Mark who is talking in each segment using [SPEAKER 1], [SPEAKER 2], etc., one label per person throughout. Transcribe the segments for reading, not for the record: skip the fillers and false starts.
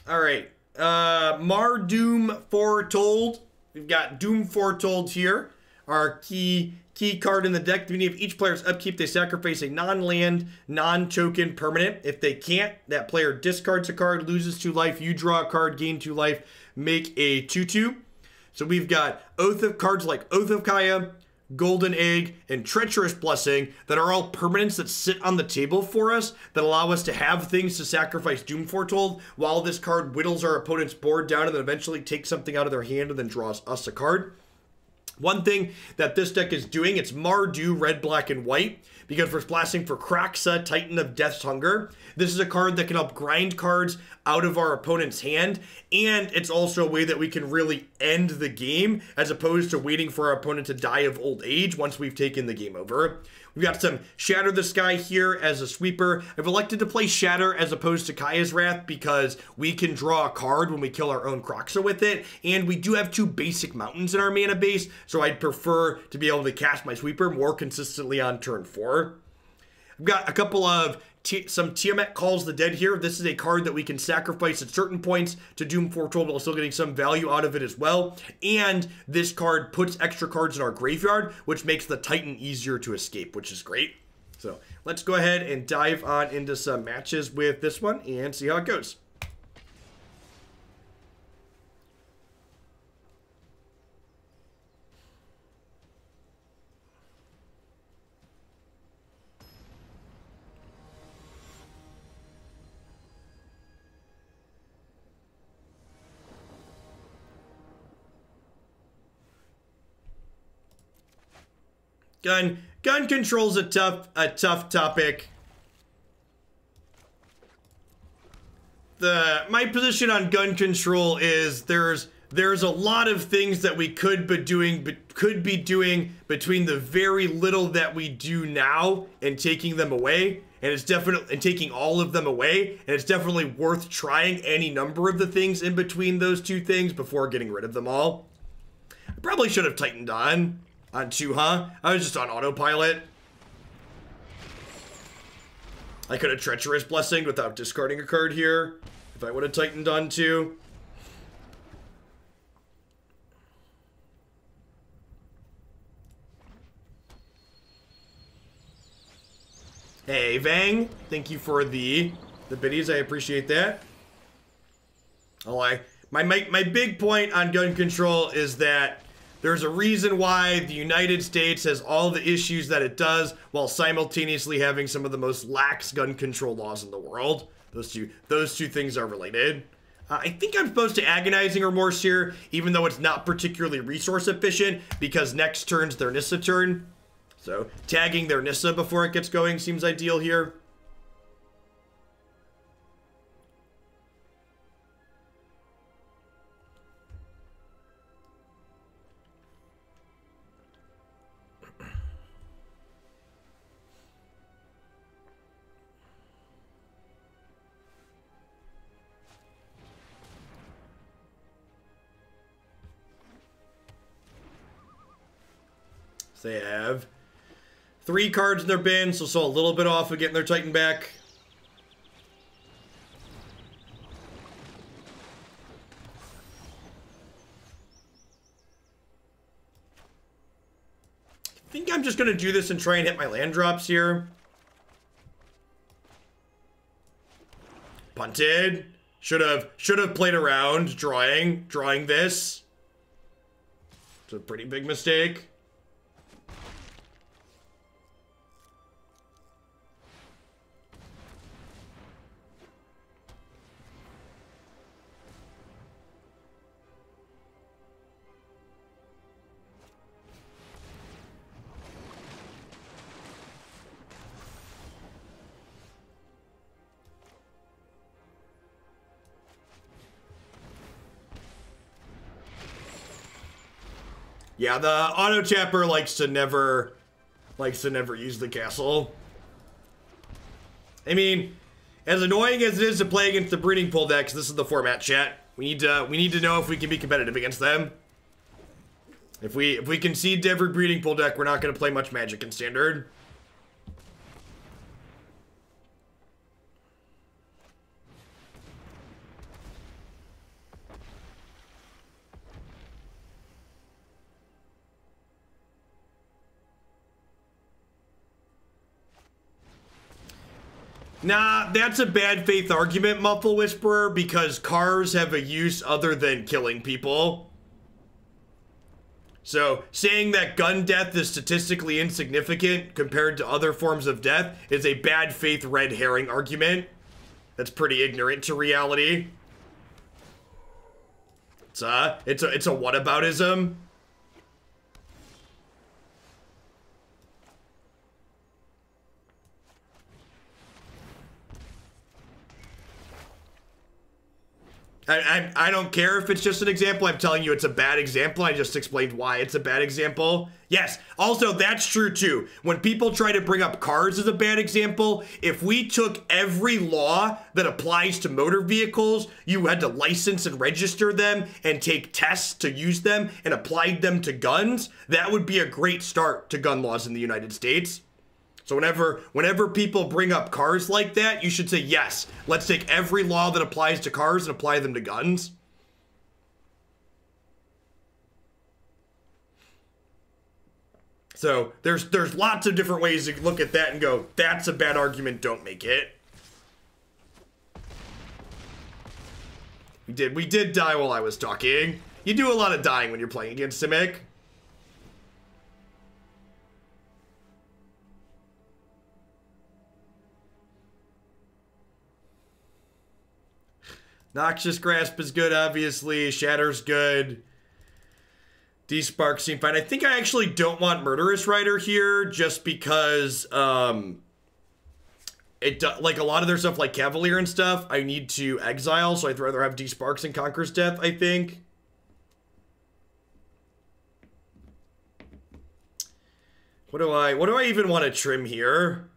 [SPEAKER 1] All right. Mardoom Foretold. We've got Doom Foretold here. Our key card in the deck. At the beginning of each player's upkeep, they sacrifice a non-land, non-token permanent. If they can't, that player discards a card, loses 2 life. You draw a card, gain 2 life, make a 2/2. So we've got cards like Oath of Kaya, Golden Egg, and Treacherous Blessing that are all permanents that sit on the table for us that allow us to have things to sacrifice Doom Foretold while this card whittles our opponent's board down and then eventually takes something out of their hand and then draws us a card. One thing that this deck is doing, it's Mardoom, red, black, and white, because we're splashing for Kroxa, Titan of Death's Hunger. This is a card that can help grind cards out of our opponent's hand, and it's also a way that we can really end the game, as opposed to waiting for our opponent to die of old age once we've taken the game over. We've got some Shatter the Sky here as a sweeper. I've elected to play Shatter as opposed to Kaya's Wrath because we can draw a card when we kill our own Kroxa with it, and we do have 2 basic mountains in our mana base, so I'd prefer to be able to cast my sweeper more consistently on turn 4. I've got a couple of some Tiamat Calls the Dead here. This is a card that we can sacrifice at certain points to Doom Foretold while still getting some value out of it as well. And this card puts extra cards in our graveyard, which makes the Titan easier to escape, which is great. So let's go ahead and dive on into some matches with this one and see how it goes. Gun control's a tough topic. My position on gun control is there's a lot of things that we could be doing between the very little that we do now and taking them away, and taking all of them away, and it's definitely worth trying any number of the things in between those 2 things before getting rid of them all. I probably should have tightened on 2, huh? I was just on autopilot. I could have Treacherous Blessing without discarding a card here, if I would have tightened on 2. Hey, Vang, thank you for the biddies, I appreciate that. My big point on gun control is that there's a reason why the United States has all the issues that it does while simultaneously having some of the most lax gun control laws in the world. Those two things are related. I think I'm supposed to Agonizing Remorse here, even though it's not particularly resource efficient, because next turn's their Nissa turn. So tagging their Nissa before it gets going seems ideal here. They have 3 cards in their bin, so a little bit off of getting their Titan back. I think I'm just going to do this and try and hit my land drops here. Punted. Should have played around drawing this. It's a pretty big mistake. Yeah, the auto tapper likes to never use the castle. I mean, as annoying as it is to play against the breeding pool decks, this is the format, chat. We need to know if we can be competitive against them. If we concede to every breeding pool deck, we're not going to play much Magic in Standard. Nah, that's a bad faith argument, Muffle Whisperer, because cars have a use other than killing people. So, saying that gun death is statistically insignificant compared to other forms of death is a bad faith red herring argument. That's pretty ignorant to reality. It's a whataboutism. I don't care if it's just an example. I'm telling you it's a bad example. I just explained why it's a bad example. Yes, also that's true too. When people try to bring up cars as a bad example, if we took every law that applies to motor vehicles, you had to license and register them and take tests to use them and applied them to guns, that would be a great start to gun laws in the United States. So whenever people bring up cars like that, you should say, yes, let's take every law that applies to cars and apply them to guns. So there's lots of different ways to look at that and go, that's a bad argument, don't make it. We did die while I was talking. You do a lot of dying when you're playing against Simic. Noxious Grasp is good, obviously. Shatter's good. Despark seem fine. I think I actually don't want Murderous Rider here just because like a lot of their stuff like Cavalier and stuff, I need to exile, so I'd rather have Desparks and Conqueror's Death, I think. What do I even want to trim here?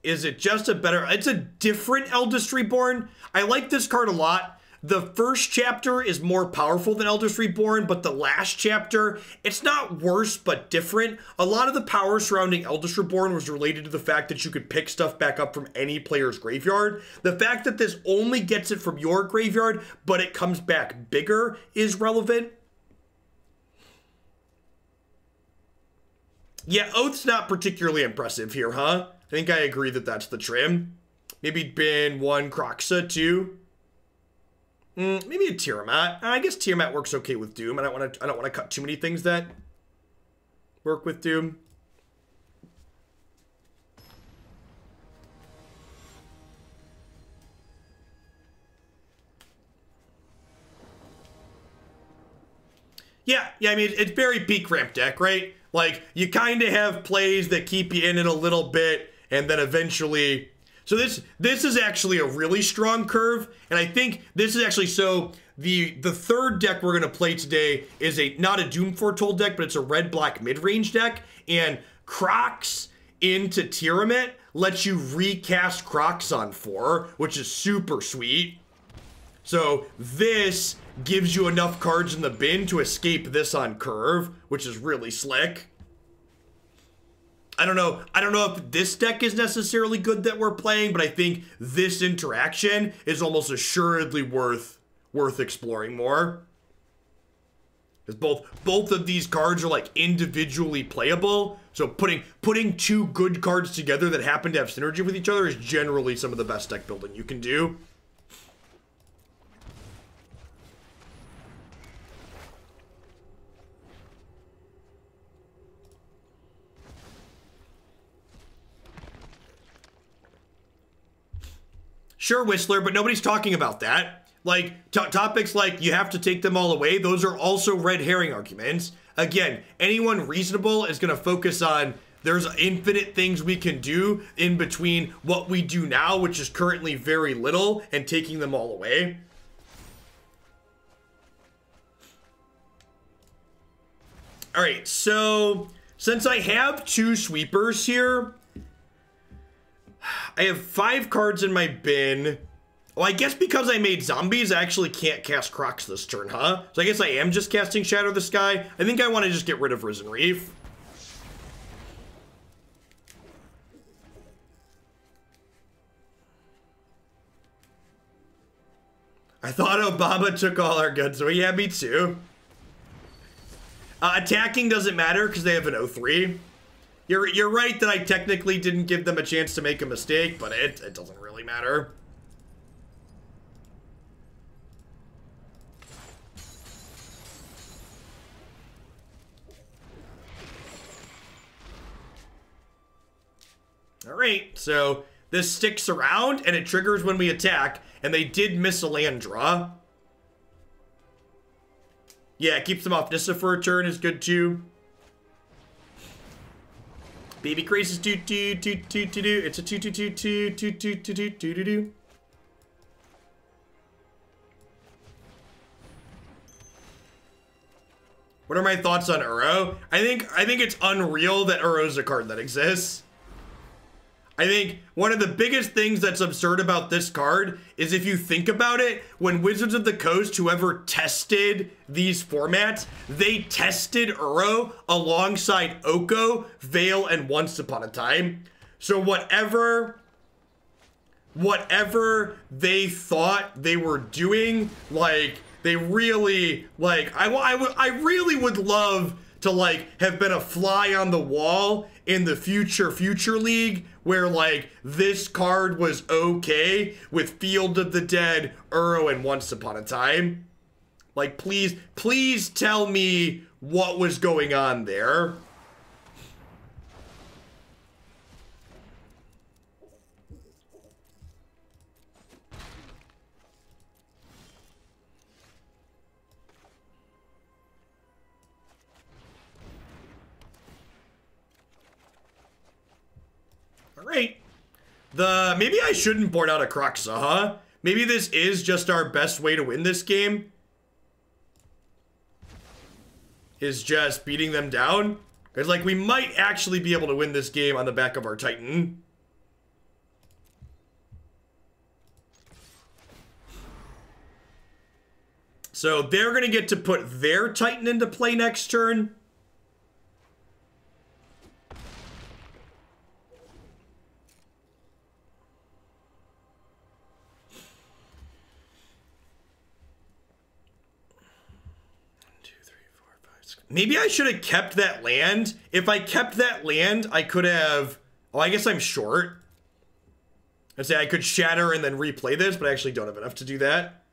[SPEAKER 1] Is it just a better... It's a different Eldest Reborn. I like this card a lot. The first chapter is more powerful than Eldest Reborn, but the last chapter, it's not worse, but different. A lot of the power surrounding Eldest Reborn was related to the fact that you could pick stuff back up from any player's graveyard. The fact that this only gets it from your graveyard, but it comes back bigger, is relevant. Yeah, Oath's not particularly impressive here, huh? I think I agree that that's the trim. Maybe bin one Kroxa too. Maybe a Tiamat. I guess Tiamat works okay with Doom. I don't want to cut too many things that work with Doom. Yeah. I mean, it's very peak ramp deck, right? Like, you kind of have plays that keep you in it a little bit, and then eventually... So this is actually a really strong curve, and I think this is actually... So, the third deck we're going to play today is not a Doom Foretold deck, but it's a red-black mid-range deck, and Kroxa into Tymaret lets you recast Kroxa on 4, which is super sweet. So, this gives you enough cards in the bin to escape this on curve, which is really slick. I don't know if this deck is necessarily good that we're playing, but I think this interaction is almost assuredly worth exploring more. Because both of these cards are like individually playable, so putting two good cards together that happen to have synergy with each other is generally some of the best deck building you can do. Sure, Whistler, but nobody's talking about that. Like, topics like you have to take them all away, those are also red herring arguments. Again, anyone reasonable is going to focus on there's infinite things we can do in between what we do now, which is currently very little, and taking them all away. All right, so since I have two sweepers here, I have 5 cards in my bin. Well, I guess because I made zombies, I actually can't cast Kroxa this turn, huh? So I guess I am just casting Shatter the Sky. I think I want to just get rid of Risen Reef. I thought Obama took all our guns away. Yeah, me too. Attacking doesn't matter because they have an 0-3. You're right that I technically didn't give them a chance to make a mistake, but it doesn't really matter. Alright, so this sticks around and it triggers when we attack, and they did miss a land draw. Yeah, it keeps them off Nissa for a turn is good too. Baby Grace is do. It's a 2. What are my thoughts on Uro? I think it's unreal that Uro's a card that exists. I think one of the biggest things that's absurd about this card is if you think about it, when Wizards of the Coast, whoever tested these formats, they tested Uro alongside Oko, Veil, and Once Upon a Time. So whatever they thought they were doing, like, they really, like, I really would love to, like, have been a fly on the wall in the future league where, like, this card was okay with Field of the Dead, Uro, and Once Upon a Time. Like, please tell me what was going on there. Right. Maybe I shouldn't board out a Kroxa, huh? Maybe this is just our best way to win this game. Is just beating them down. Because, like, we might actually be able to win this game on the back of our Titan. So they're going to get to put their Titan into play next turn. Maybe I should have kept that land. If I kept that land, I could have... Oh, I guess I'm short. I'd say I could shatter and then replay this, but I actually don't have enough to do that.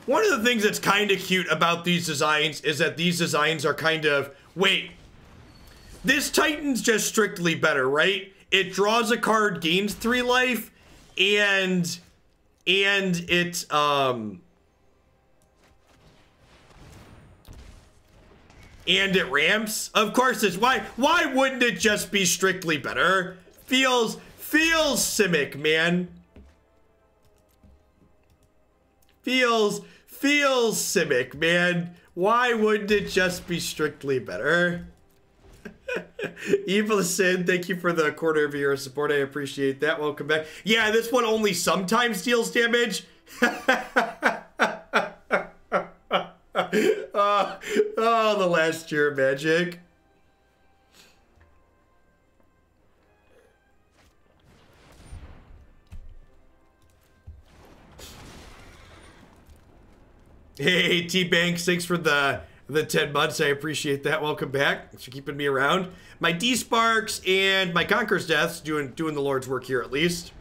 [SPEAKER 1] One of the things that's kind of cute about these designs is that these designs are kind of... Wait. This Titan's just strictly better, right? It draws a card, gains 3 life, and it ramps. Of course it's why wouldn't it just be strictly better? Feels Simic, man. Feels Simic, man. Why wouldn't it just be strictly better? Evil Sin, thank you for the quarter of your support. I appreciate that. Welcome back. Yeah, this one only sometimes deals damage. Oh, the last year of Magic. Hey, T-Banks, thanks for the 10 months. I appreciate that. Welcome back. Thanks for keeping me around. My Desparks and my Conqueror's Deaths doing the Lord's work here at least.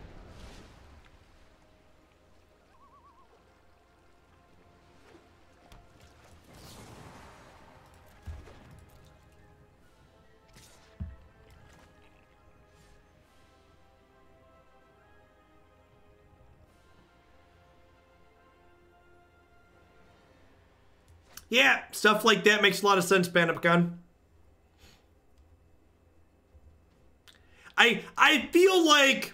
[SPEAKER 1] Yeah, stuff like that makes a lot of sense, Panopticon. I feel like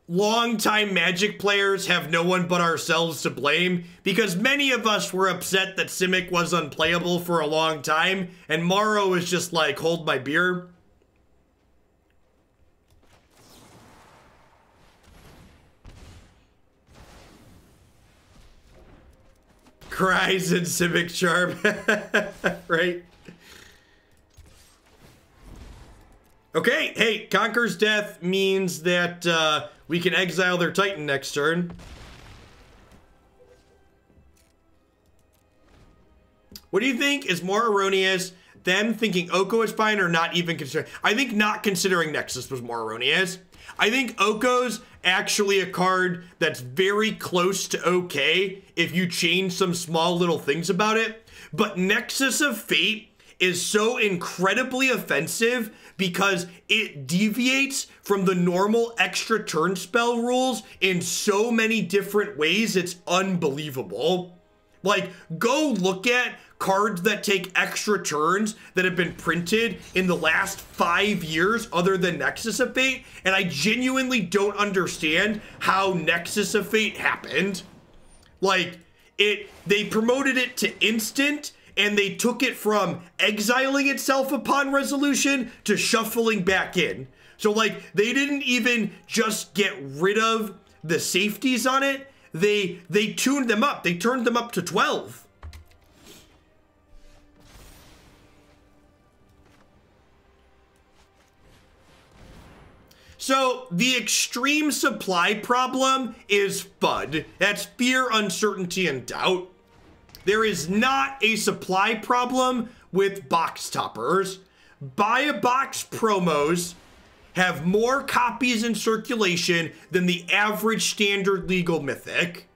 [SPEAKER 1] longtime Magic players have no one but ourselves to blame because many of us were upset that Simic was unplayable for a long time and Morrow was just like, hold my beer. Cries in Simic Charm, right? Okay, hey, Conqueror's Death means that we can exile their Titan next turn. What do you think is more erroneous? Them thinking Oko is fine or not even considering? I think not considering Nexus was more erroneous. I think Oko's actually a card that's very close to okay if you change some small little things about it. But Nexus of Fate is so incredibly offensive because it deviates from the normal extra turn spell rules in so many different ways. It's unbelievable. Like, go look at cards that take extra turns that have been printed in the last 5 years other than Nexus of Fate, and I genuinely don't understand how Nexus of Fate happened. Like, they promoted it to instant, and they took it from exiling itself upon resolution to shuffling back in. So, like, they didn't even just get rid of the safeties on it, they tuned them up. They turned them up to 12. So the extreme supply problem is FUD. That's fear, uncertainty, and doubt. There is not a supply problem with box toppers. Buy a box promos have more copies in circulation than the average standard legal mythic.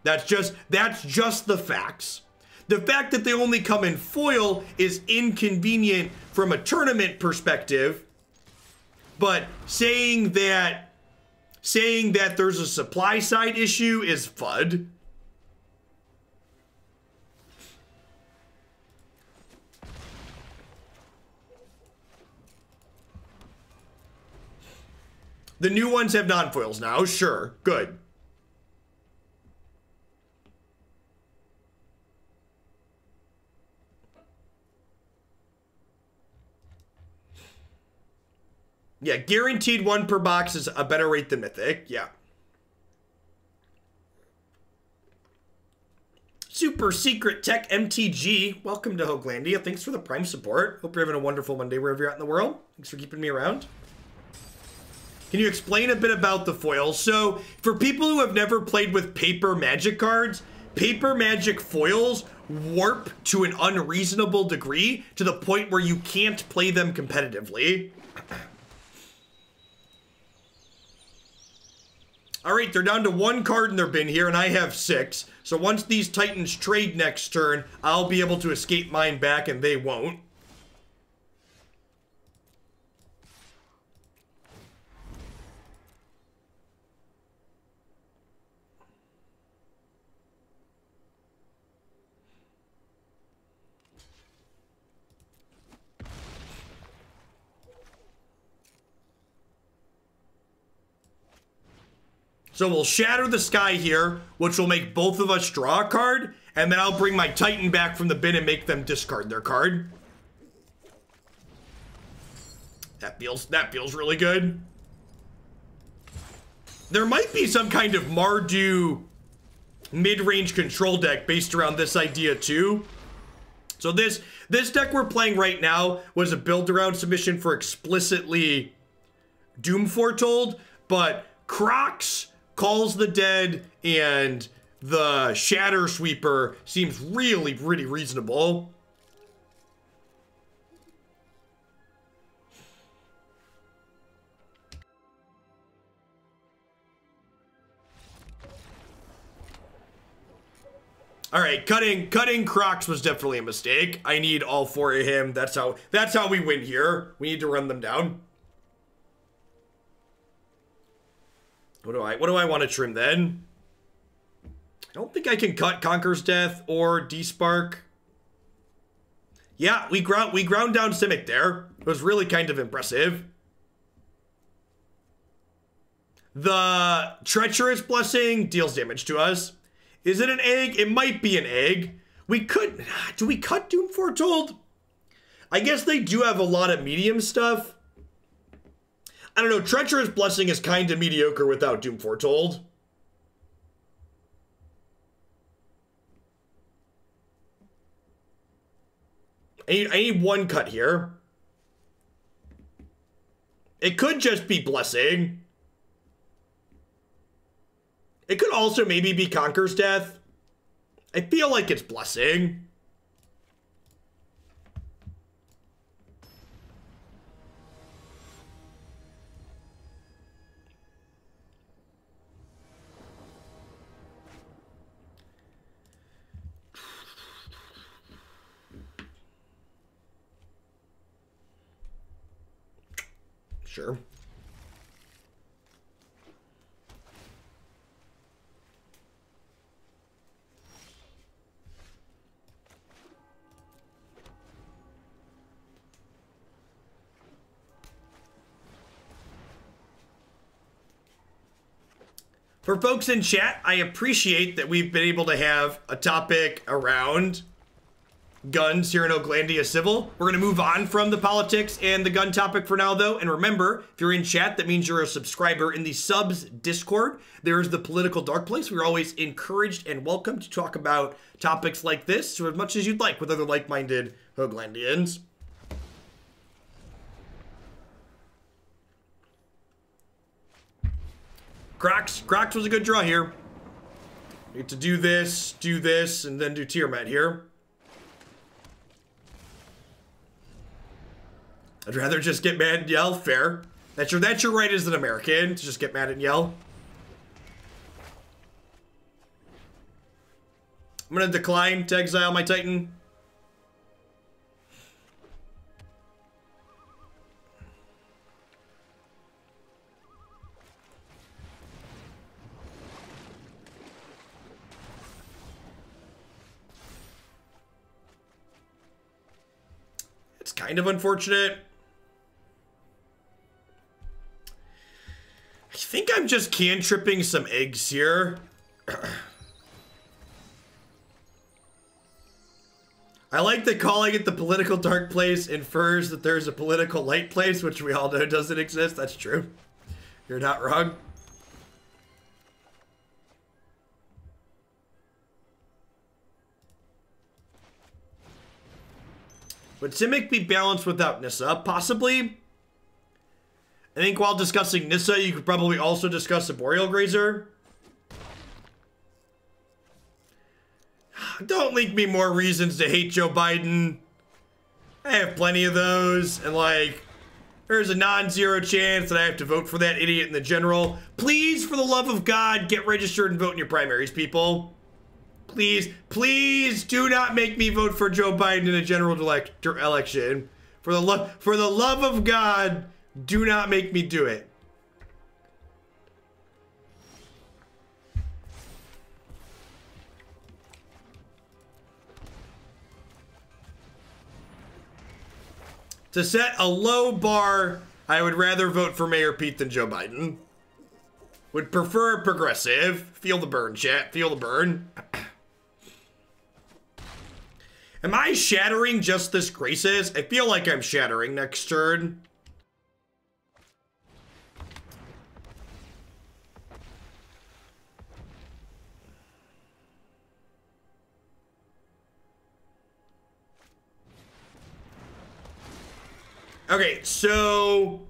[SPEAKER 1] That's just the facts. The fact that they only come in foil is inconvenient from a tournament perspective, but saying that there's a supply side issue is FUD. The new ones have non-foils now, sure, good. Yeah, guaranteed 1 per box is a better rate than Mythic, yeah. Super Secret Tech MTG, welcome to Hoaglandia. Thanks for the Prime support. Hope you're having a wonderful Monday wherever you're at in the world. Thanks for keeping me around. Can you explain a bit about the foils? So, for people who have never played with paper Magic cards, paper Magic foils warp to an unreasonable degree to the point where you can't play them competitively. All right, they're down to 1 card in their bin here, and I have 6. So once these Titans trade next turn, I'll be able to escape mine back, and they won't. So we'll Shatter the Sky here, which will make both of us draw a card, and then I'll bring my Titan back from the bin and make them discard their card. That feels really good. There might be some kind of Mardoom mid-range control deck based around this idea too. So this deck we're playing right now was a build-around submission for explicitly Doom Foretold, but Kroxa, Calls the Dead, and the Shatter Sweeper seems really reasonable. All right, cutting Kroxa was definitely a mistake. I need all 4 of him. That's how we win here. We need to run them down. What do I want to trim then? I don't think I can cut Conqueror's Death or Despark. Yeah, we ground down Simic there. It was really kind of impressive. The Treacherous Blessing deals damage to us. Is it an egg? It might be an egg. Do we cut Doom Foretold? I guess they do have a lot of medium stuff. I don't know, Treacherous Blessing is kind of mediocre without Doom Foretold. I need 1 cut here. It could just be Blessing. It could also maybe be Conqueror's Death. I feel like it's Blessing. Sure. For folks in chat, I appreciate that we've been able to have a topic around guns here in Oaklandia Civil. We're going to move on from the politics and the gun topic for now, though. And remember, if you're in chat, that means you're a subscriber in the subs Discord. There's the political dark place. We're always encouraged and welcome to talk about topics like this to as much as you'd like with other like-minded Oaklandians. Kroxa was a good draw here. Need to do this, and then do Tymaret here. I'd rather just get mad and yell. Fair. That's your right as an American, to just get mad and yell. I'm gonna decline to exile my Titan. It's kind of unfortunate. I think I'm just cantripping some eggs here. I like that calling it the political dark place infers that there's a political light place, which we all know doesn't exist. That's true. You're not wrong. Would Simic be balanced without Nissa? Possibly. I think while discussing Nissa, you could probably also discuss a Boreal Grazer. Don't link me more reasons to hate Joe Biden. I have plenty of those. And like, there's a non-zero chance that I have to vote for that idiot in the general. Please, for the love of God, get registered and vote in your primaries, people. Please, please do not make me vote for Joe Biden in a general election. For the love of God, do not make me do it. To set a low bar, I would rather vote for Mayor Pete than Joe Biden. Would prefer progressive. Feel the burn, chat. Feel the burn. Am I shattering just this Graces? I feel like I'm shattering next turn. Okay, so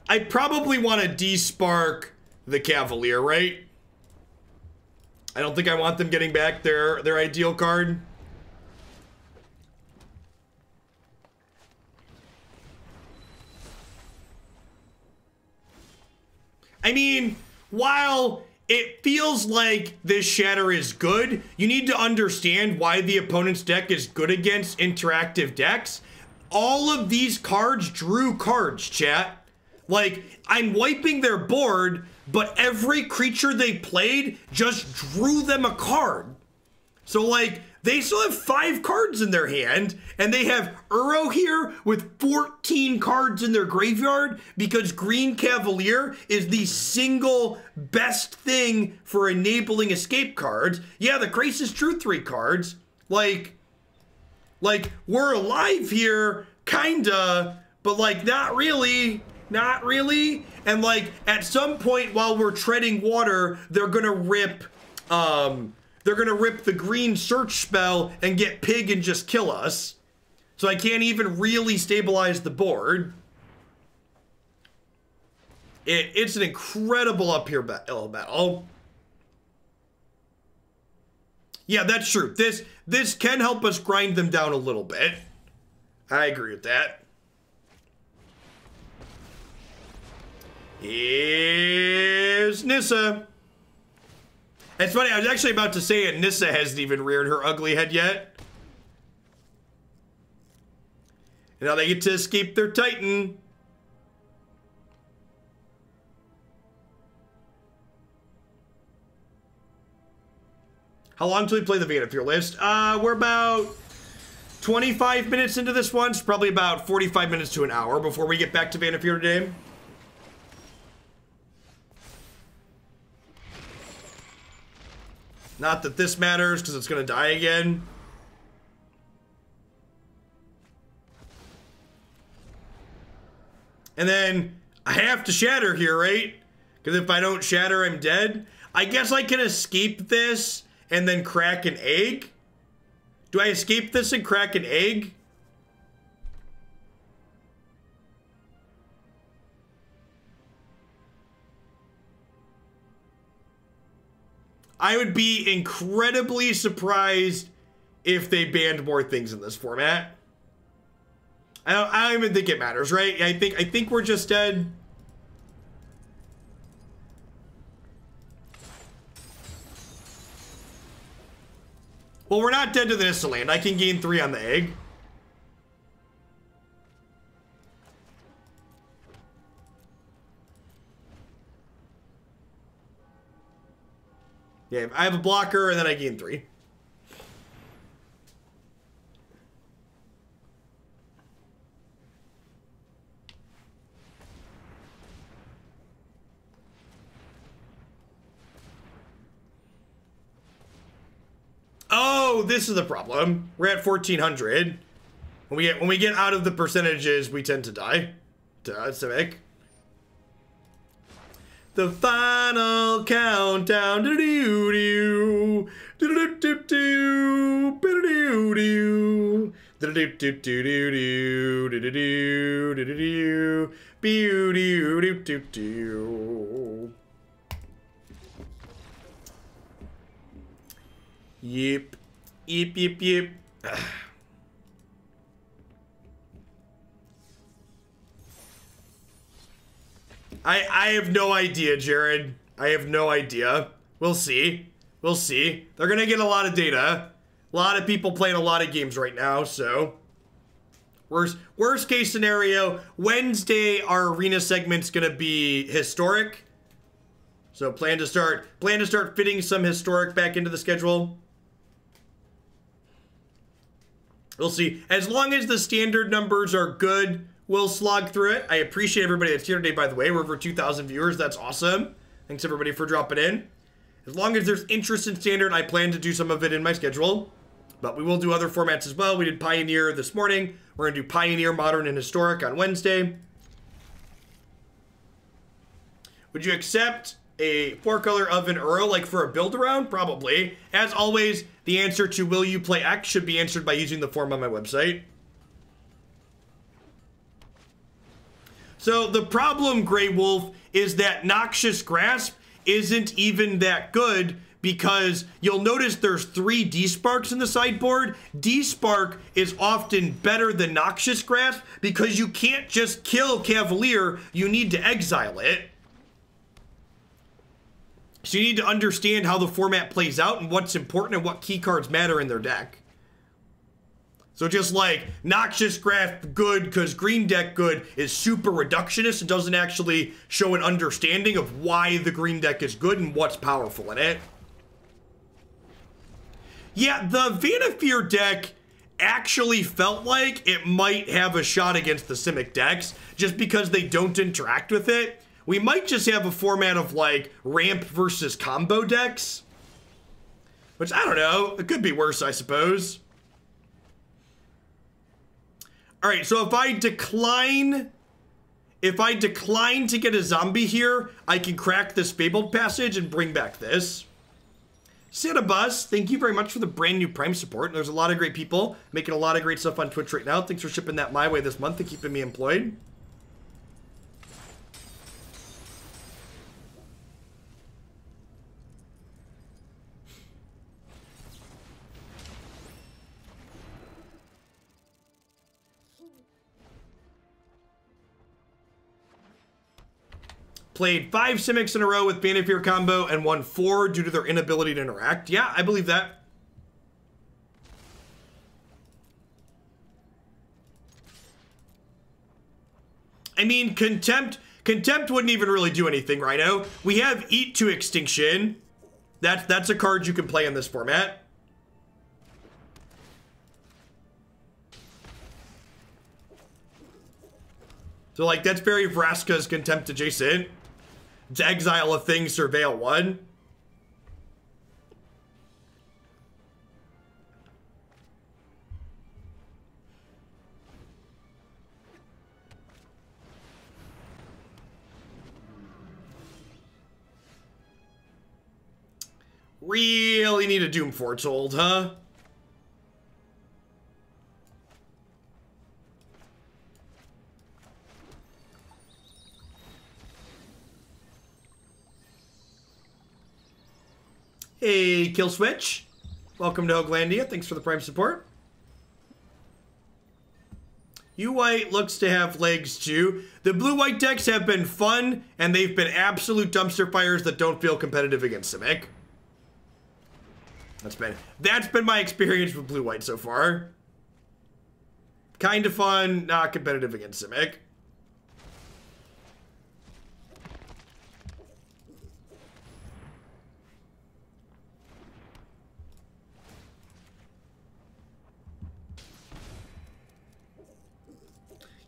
[SPEAKER 1] I probably want to despark the Cavalier, right? I don't think I want them getting back their ideal card. I mean, while it feels like this Shatter is good, you need to understand why the opponent's deck is good against interactive decks. All of these cards drew cards, chat. Like, I'm wiping their board, but every creature they played just drew them a card. So, like, they still have 5 cards in their hand, and they have Uro here with 14 cards in their graveyard because Green Cavalier is the single best thing for enabling escape cards. Yeah, the Graces drew 3 cards. Like, we're alive here, kinda, but, like, not really. Not really. And, like, at some point while we're treading water, they're gonna rip, the green search spell and get pig and just kill us. So I can't even really stabilize the board. It's an incredible uphill battle. Yeah, that's true. This can help us grind them down a little bit. I agree with that. Here's Nissa. It's funny, I was actually about to say it. Nissa hasn't even reared her ugly head yet. And now they get to escape their Titan. How long till we play the Vanafear list? We're about 25 minutes into this one. It's probably about 45 minutes to an hour before we get back to Vanafear today. Not that this matters, because it's going to die again. And then I have to shatter here, right? Because if I don't shatter, I'm dead. I guess I can escape this and then crack an egg. Do I escape this and crack an egg? I would be incredibly surprised if they banned more things in this format. I don't even think it matters, right? I think we're just dead. Well, we're not dead to the instant land. I can gain 3 on the egg. Yeah, I have a blocker and then I gain 3. Oh, this is the problem. We're at 1400. When we get out of the percentages, we tend to die. Civic. The final countdown. Do-do-do-do. Do-do-do-do-do. Do-do-do-do. Do-do-do-do-do. Do-do-do. Do-do-do. Do-do-do-do-do. Yep. Yep, yep, yep. I have no idea, Jared. I have no idea. We'll see. We'll see. They're gonna get a lot of data. A lot of people playing a lot of games right now, so. Worst case scenario, Wednesday, our arena segment's gonna be historic. So plan to start fitting some historic back into the schedule. We'll see. As long as the standard numbers are good, we'll slog through it. I appreciate everybody that's here today, by the way. We're over 2,000 viewers. That's awesome. Thanks, everybody, for dropping in. As long as there's interest in standard, I plan to do some of it in my schedule. But we will do other formats as well. We did Pioneer this morning. We're going to do Pioneer, Modern, and Historic on Wednesday. Would you accept a 4-color of an Uro, like for a build around? Probably. As always, the answer to will you play X should be answered by using the form on my website. So the problem, Grey Wolf, is that Noxious Grasp isn't even that good because you'll notice there's 3 Desparks in the sideboard. Despark is often better than Noxious Grasp because you can't just kill Cavalier, you need to exile it. So you need to understand how the format plays out and what's important and what key cards matter in their deck. So just like Noxious Grasp good because green deck good is super reductionist and doesn't actually show an understanding of why the green deck is good and what's powerful in it. Yeah, the Vanafear deck actually felt like it might have a shot against the Simic decks just because they don't interact with it. We might just have a format of like ramp versus combo decks. Which, I don't know, it could be worse, I suppose. Alright, so if I decline to get a zombie here, I can crack this Fabled Passage and bring back this. Santa Bus, thank you very much for the brand new Prime support. There's a lot of great people making a lot of great stuff on Twitch right now. Thanks for shipping that my way this month and keeping me employed. Played 5 Simics in a row with Vanafear combo and won 4 due to their inability to interact. Yeah, I believe that. I mean, Contempt wouldn't even really do anything, Rhino. We have Eat to Extinction. That's a card you can play in this format. So, like, that's very Vraska's Contempt adjacent. It's exile a thing, surveil one. Really need a Doom Foretold, huh? Hey, Kill Switch. Welcome to Hoaglandia. Thanks for the Prime support. U-White looks to have legs too. The blue-white decks have been fun, and they've been absolute dumpster fires that don't feel competitive against Simic. That's been my experience with blue-white so far. Kind of fun, not competitive against Simic.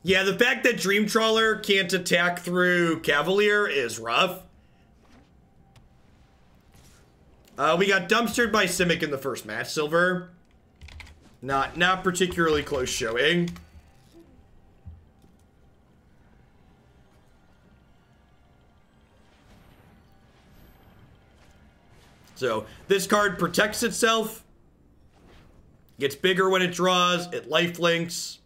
[SPEAKER 1] Yeah, the fact that Dream Trawler can't attack through Cavalier is rough. We got dumpstered by Simic in the first match, Silver. Not particularly close showing. So, this card protects itself. Gets bigger when it draws. It lifelinks.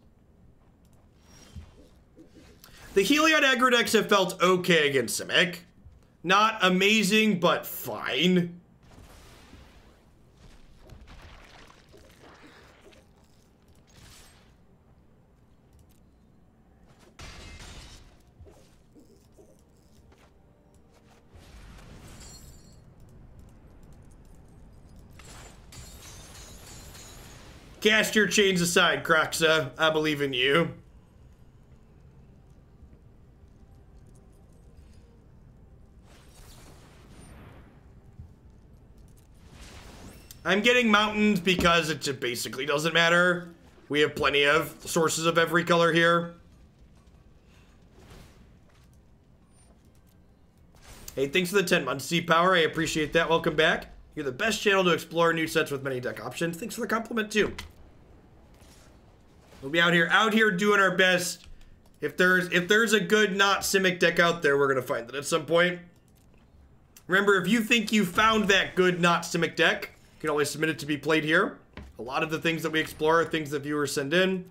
[SPEAKER 1] The Heliod aggro decks have felt okay against Simic. Not amazing, but fine. Cast your chains aside, Kroxa. I believe in you. I'm getting mountains because it just basically doesn't matter. We have plenty of sources of every color here. Hey, thanks for the 10 months, C-Power. I appreciate that. Welcome back. You're the best channel to explore new sets with many deck options. Thanks for the compliment, too. We'll be out here doing our best. If there's a good not Simic deck out there, we're going to find it at some point. Remember, if you think you found that good not Simic deck, you can always submit it to be played here. A lot of the things that we explore are things that viewers send in.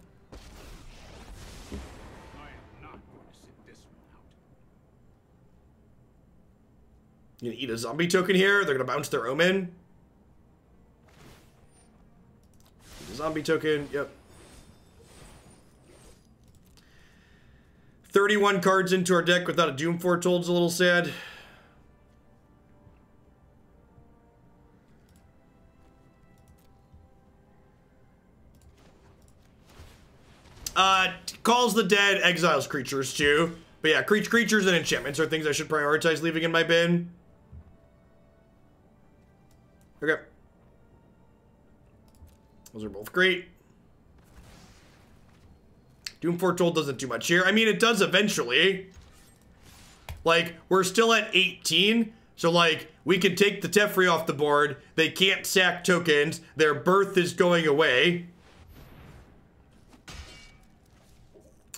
[SPEAKER 1] You gonna eat a zombie token here? They're gonna bounce their Omen. Eat a zombie token, yep. 31 cards into our deck without a Doom Foretold is a little sad. Calls the dead, exiles creatures too. But yeah, creatures and enchantments are things I should prioritize leaving in my bin. Okay. Those are both great. Doom Foretold doesn't do much here. I mean, it does eventually. Like, we're still at 18. So, like, we can take the Teferi off the board. They can't sack tokens. Their birth is going away.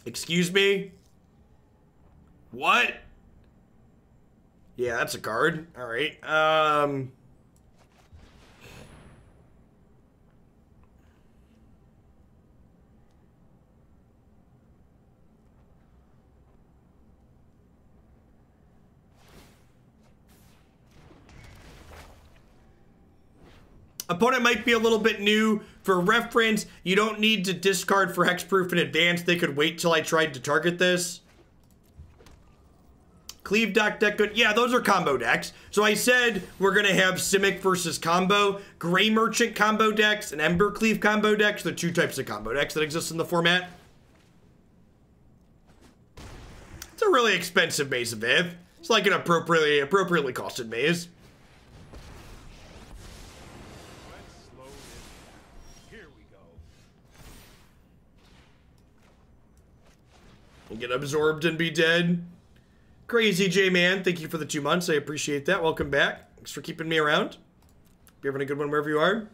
[SPEAKER 1] Excuse me? What? Yeah, that's a card. All right. Opponent might be a little bit new. For reference, you don't need to discard for hexproof in advance. They could wait till I tried to target this. Cleave deck good. Yeah, those are combo decks. So I said we're going to have Simic versus combo. Gray Merchant combo decks and Ember Cleave combo decks. The two types of combo decks that exist in the format. It's a really expensive Maze of Ith. It's like an appropriately costed maze. and get absorbed and be dead. Crazy J-Man, thank you for the 2 months. I appreciate that. Welcome back. Thanks for keeping me around. Hope you're having a good one wherever you are.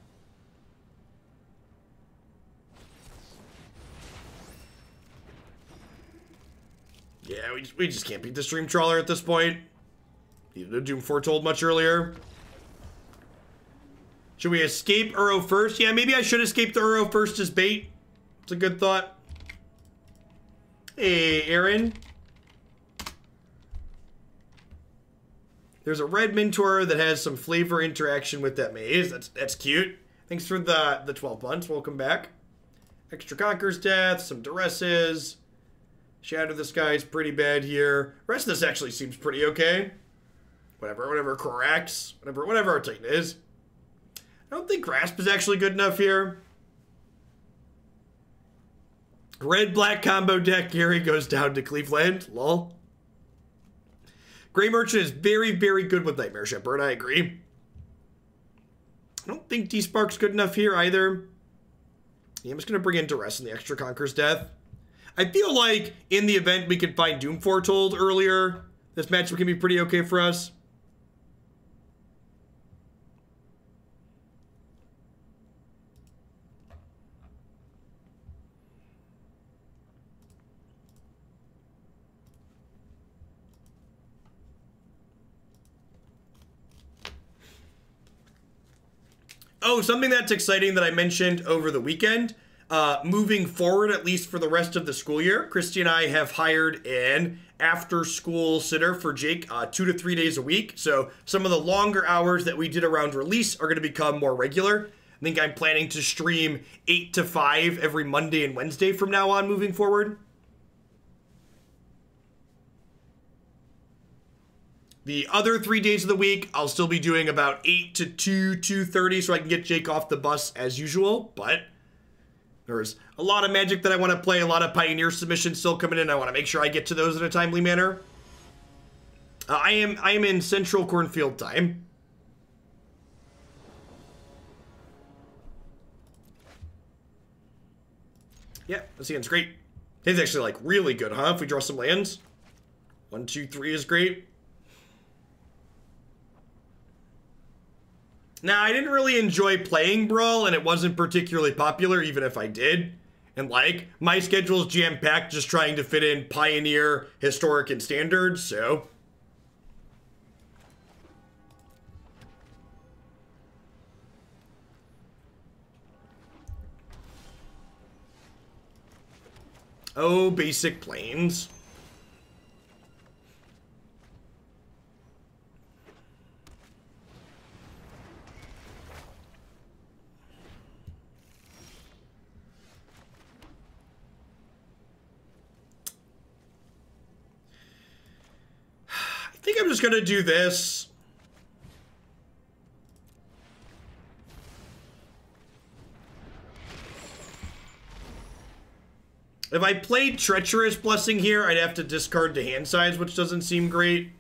[SPEAKER 1] Yeah, we just can't beat the Stream Trawler at this point. Needed a Doom Foretold much earlier. Should we escape Uro first? Yeah, maybe I should escape the Uro first as bait. It's a good thought. Hey, Aaron. There's a red Mentor that has some flavor interaction with that maze. That's cute. Thanks for the 12 months. Welcome back. Extra Conqueror's Death, some Duresses. Shatter the Sky is pretty bad here. The rest of this actually seems pretty okay. Whatever corrects. Whatever our Titan is. I don't think Grasp is actually good enough here. Red-black combo deck. Gary goes down to Cleveland. Lol. Grey Merchant is very, very good with Nightmare Shepherd. I agree. I don't think Despark's good enough here either. Yeah, I'm just going to bring in Duress and the extra Conqueror's Death. I feel like in the event we could find Doom Foretold earlier, this matchup can be pretty okay for us. Oh, something that's exciting that I mentioned over the weekend. Moving forward, at least for the rest of the school year, Christy and I have hired an after-school sitter for Jake 2 to 3 days a week. So some of the longer hours that we did around release are going to become more regular. I think I'm planning to stream 8 to 5 every Monday and Wednesday from now on moving forward. The other 3 days of the week, I'll still be doing about 8 to 2:30 so I can get Jake off the bus as usual. But there's a lot of Magic that I want to play, a lot of Pioneer submissions still coming in. I want to make sure I get to those in a timely manner. I am in Central Cornfield time. Yeah, this hand's great. It's actually like really good, huh? If we draw some lands. 1, 2, 3 is great. Now, I didn't really enjoy playing Brawl, and it wasn't particularly popular, even if I did. And, like, my schedule's jam-packed just trying to fit in Pioneer, Historic, and Standard, so... Oh, basic planes. I think I'm just gonna do this. If I played Treacherous Blessing here, I'd have to discard to hand size, which doesn't seem great.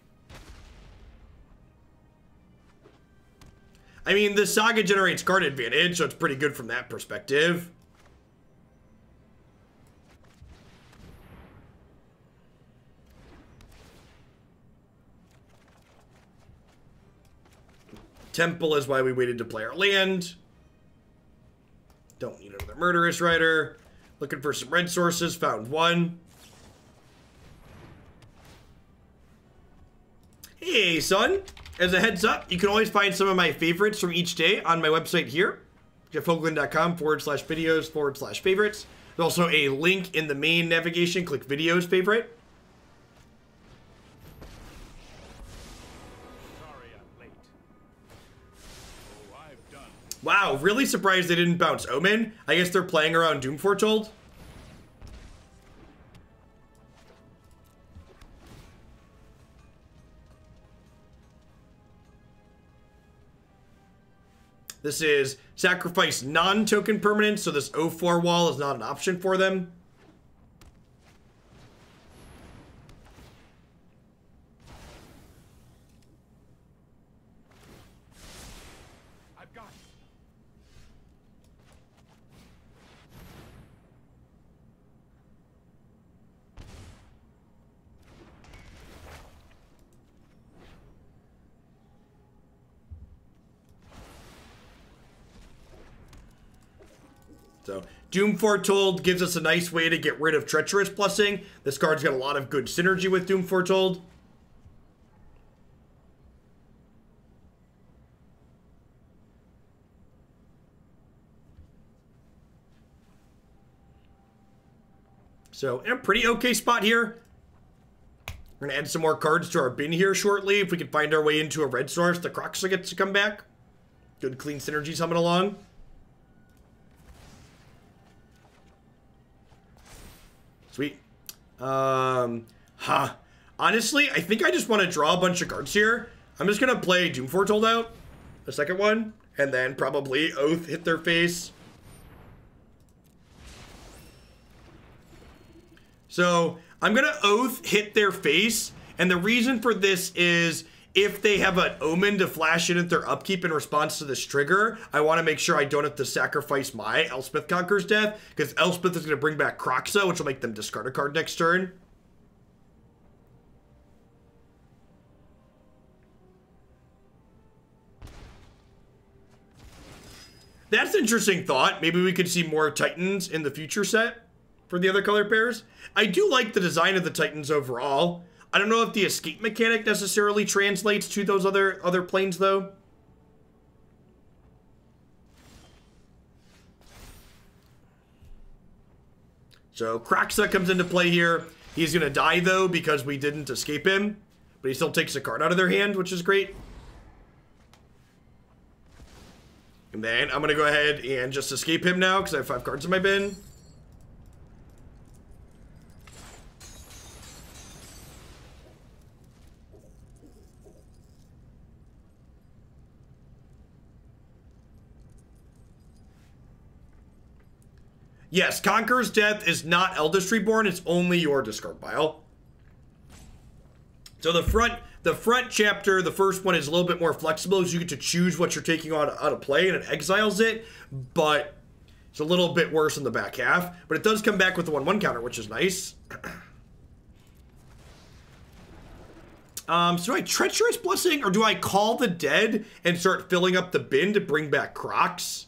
[SPEAKER 1] I mean, the Saga generates card advantage, so it's pretty good from that perspective. Temple is why we waited to play our land. Don't need another Murderous Rider. Looking for some red sources. Found one. Hey, son. As a heads up, you can always find some of my favorites from each day on my website here. jeffhoagland.com/videos/favorites. There's also a link in the main navigation. Click videos favorite. Wow, really surprised they didn't bounce Omen. I guess they're playing around Doom Foretold. This is sacrifice non-token permanents, so this 0/4 wall is not an option for them. So Doom Foretold gives us a nice way to get rid of Treacherous Blessing. This card's got a lot of good synergy with Doom Foretold. So in a pretty okay spot here. We're going to add some more cards to our bin here shortly. If we can find our way into a red source, the Kroxa gets to come back. Good clean synergies coming along. Sweet. Honestly, I think I just want to draw a bunch of cards here. I'm just going to play Doom Foretold out, the second one, and then probably Oath hit their face. So I'm going to Oath hit their face, and the reason for this is if they have an Omen to flash in at their upkeep in response to this trigger, I want to make sure I don't have to sacrifice my Elspeth Conquers Death, because Elspeth is going to bring back Kroxa, which will make them discard a card next turn. That's an interesting thought. Maybe we could see more Titans in the future set for the other color pairs. I do like the design of the Titans overall. I don't know if the escape mechanic necessarily translates to those other planes, though. So Kroxa comes into play here. He's going to die, though, because we didn't escape him. But he still takes a card out of their hand, which is great. And then I'm going to go ahead and just escape him now, because I have 5 cards in my bin. Yes, Conqueror's Death is not Eldest Reborn, it's only your discard pile. So the front chapter, the first one, is a little bit more flexible, as you get to choose what you're taking out of play, and it exiles it, but it's a little bit worse in the back half. But it does come back with the 1/1 counter, which is nice. So do I Treacherous Blessing, or do I Call the Dead and start filling up the bin to bring back Kroxa?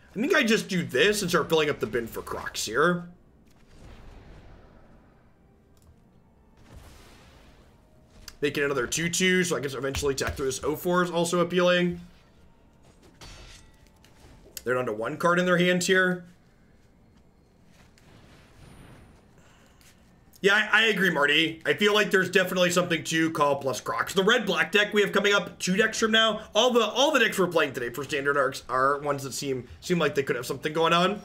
[SPEAKER 1] I think I just do this and start filling up the bin for Kroxa here. Making another 2/2, so I can eventually attack through this 0/4 is also appealing. They're down to 1 card in their hands here. Yeah, I agree, Marty. I feel like there's definitely something to call plus Kroxa. The red-black deck we have coming up 2 decks from now. All the decks we're playing today for standard arcs are ones that seem like they could have something going on.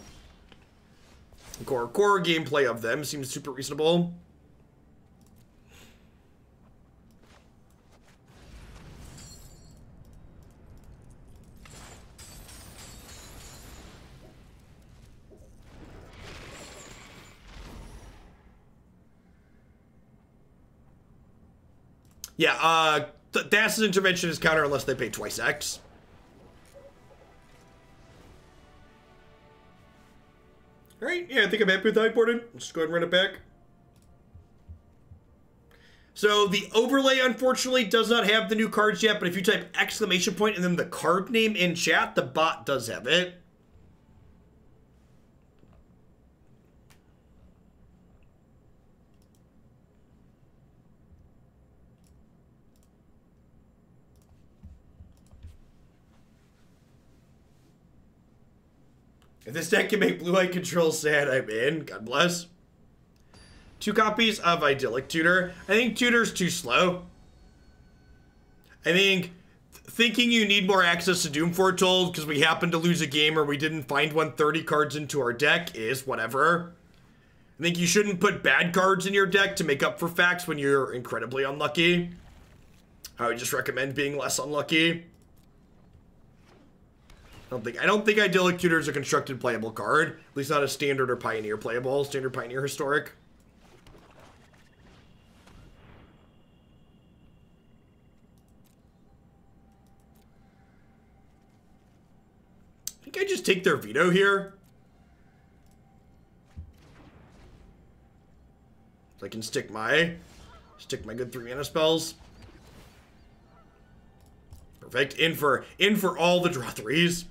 [SPEAKER 1] Core gameplay of them seems super reasonable. Yeah, Thassa's Intervention is counter unless they pay twice X. Alright, yeah, I think I'm happy with how I boarded. Let's just go ahead and run it back. So the overlay, unfortunately, does not have the new cards yet, but if you type exclamation point and then the card name in chat, the bot does have it. If this deck can make blue-white control sad, I'm in. God bless. 2 copies of Idyllic Tutor. I think Tutor's too slow. I think thinking you need more access to Doom Foretold because we happened to lose a game or we didn't find 130 cards into our deck is whatever. I think you shouldn't put bad cards in your deck to make up for facts when you're incredibly unlucky. I would just recommend being less unlucky. I don't think Idyllic Tutor is a constructed playable card. At least not a standard or pioneer playable. Standard, pioneer, historic. I think I just take their veto here. So I can stick my good 3-mana spells. Perfect. In for all the draw 3s.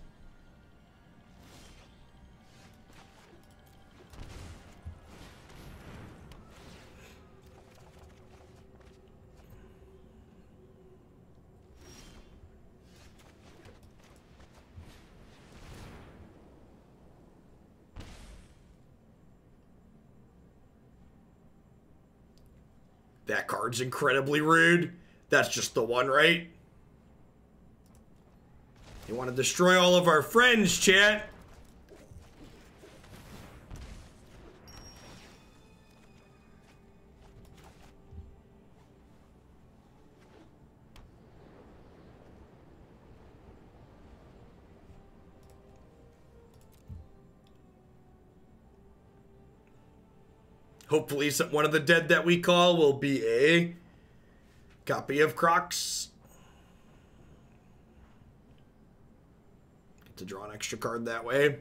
[SPEAKER 1] That card's incredibly rude. That's just the one, right? You want to destroy all of our friends, chat. Hopefully one of the dead that we call will be a copy of Kroxa. Get to draw an extra card that way.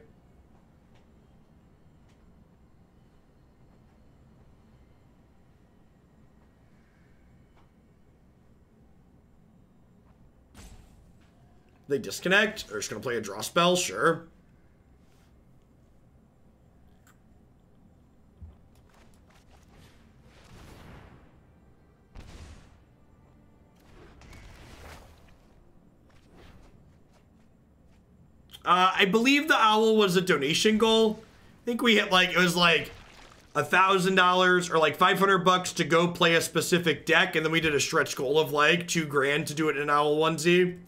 [SPEAKER 1] They disconnect. They're just going to play a draw spell, sure. I believe the owl was a donation goal. I think we hit like, it was like $1,000 or like $500 to go play a specific deck. And then we did a stretch goal of like $2,000 to do it in an owl onesie.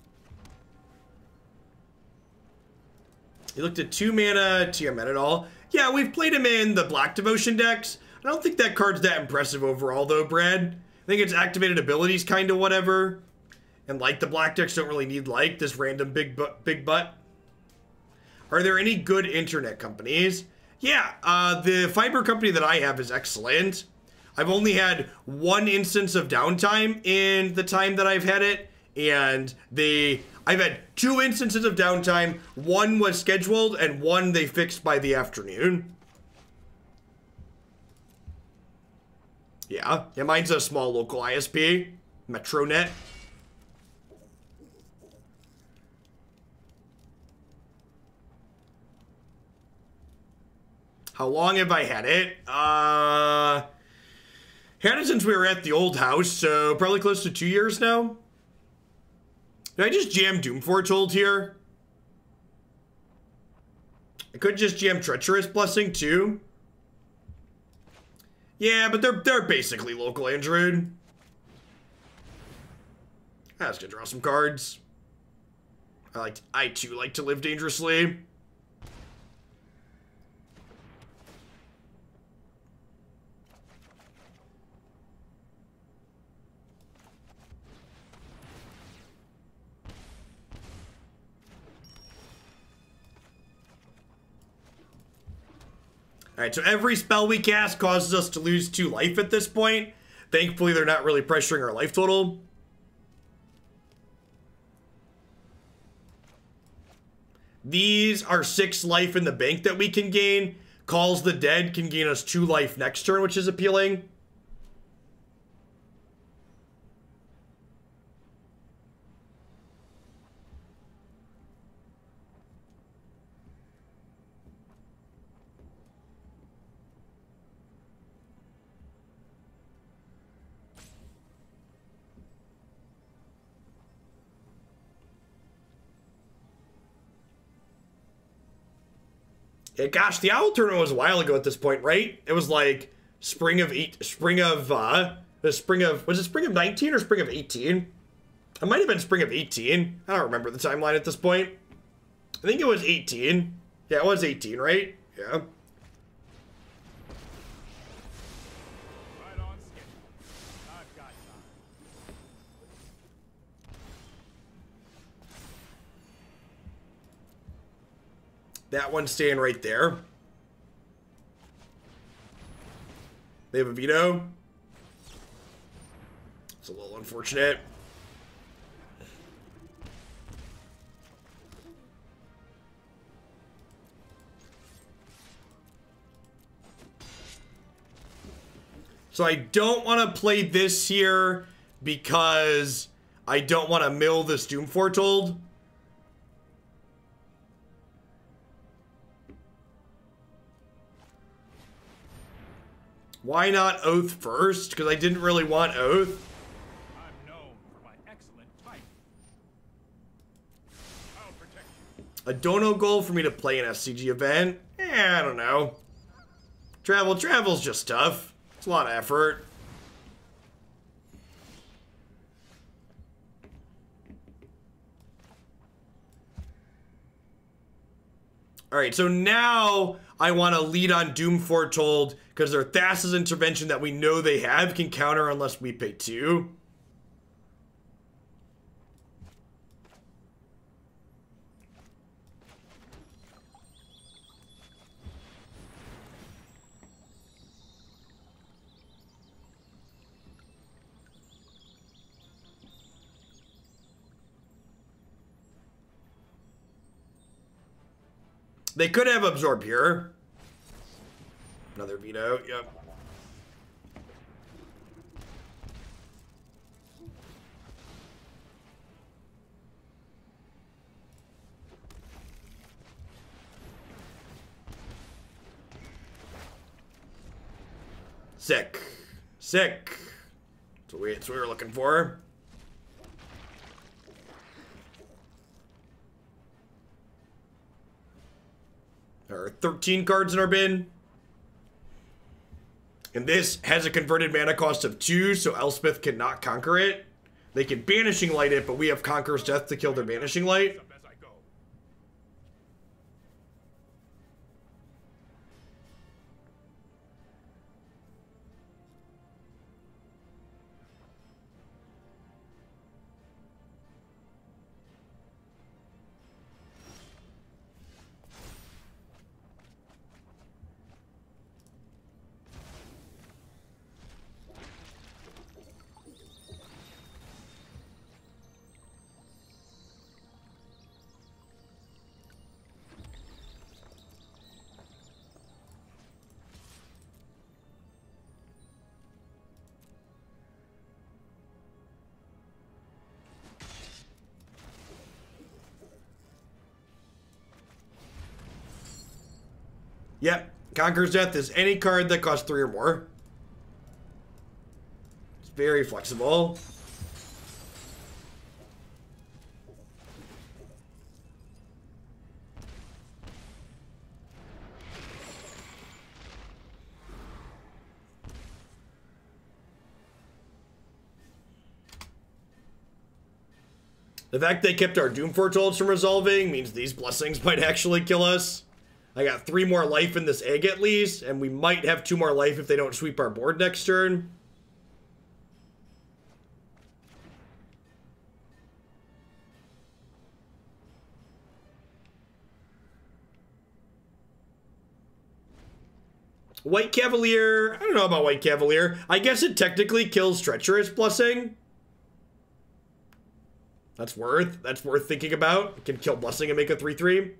[SPEAKER 1] You looked at 2 mana Tiamat at all. Yeah, we've played him in the Black Devotion decks. I don't think that card's that impressive overall though, Brad. I think its activated abilities kind of whatever. And like the black decks don't really need like this random big butt. Are there any good internet companies? Yeah, the fiber company that I have is excellent. I've only had 1 instance of downtime in the time that I've had it. And I've had 2 instances of downtime. 1 was scheduled and 1 they fixed by the afternoon. Yeah, mine's a small local ISP, Metronet. How long have I had it? Had it since we were at the old house, so probably close to 2 years now. Did I just jam Doom Foretold here? I could just jam Treacherous Blessing too. Yeah, but they're basically local Android. I was gonna draw some cards. I too like to live dangerously. Alright, so every spell we cast causes us to lose 2 life at this point. Thankfully, they're not really pressuring our life total. These are 6 life in the bank that we can gain. Calls the Dead can gain us 2 life next turn, which is appealing. Yeah, gosh, the Owl tournament was a while ago at this point, right? It was like was it spring of 19 or spring of 18? It might have been spring of 18. I don't remember the timeline at this point. I think it was 18. Yeah, it was 18, right? Yeah. That one's staying right there. They have a veto. It's a little unfortunate. So I don't want to play this here because I don't want to mill this Doom Foretold. Why not Oath first? Because I didn't really want Oath.
[SPEAKER 2] I'm known for my excellent fight. I'll protect you.
[SPEAKER 1] A dono goal for me to play an SCG event? I don't know. Travel's just tough. It's a lot of effort. All right, so now I want to lead on Doom Foretold because their Thassa's Intervention that we know they have can counter unless we pay 2. They could have Absorb here. Another veto, yep. Sick. Sick. That's what we were looking for. There are 13 cards in our bin. And this has a converted mana cost of 2, so Elspeth cannot conquer it. They can Banishing Light it, but we have Conqueror's Death to kill their Banishing Light. Yep, Conqueror's Death is any card that costs 3 or more. It's very flexible. The fact they kept our Doom Foretold from resolving means these blessings might actually kill us. I got 3 more life in this egg at least, and we might have 2 more life if they don't sweep our board next turn. White Cavalier, I don't know about White Cavalier. I guess it technically kills Treacherous Blessing. That's worth thinking about. It can kill Blessing and make a 3/3.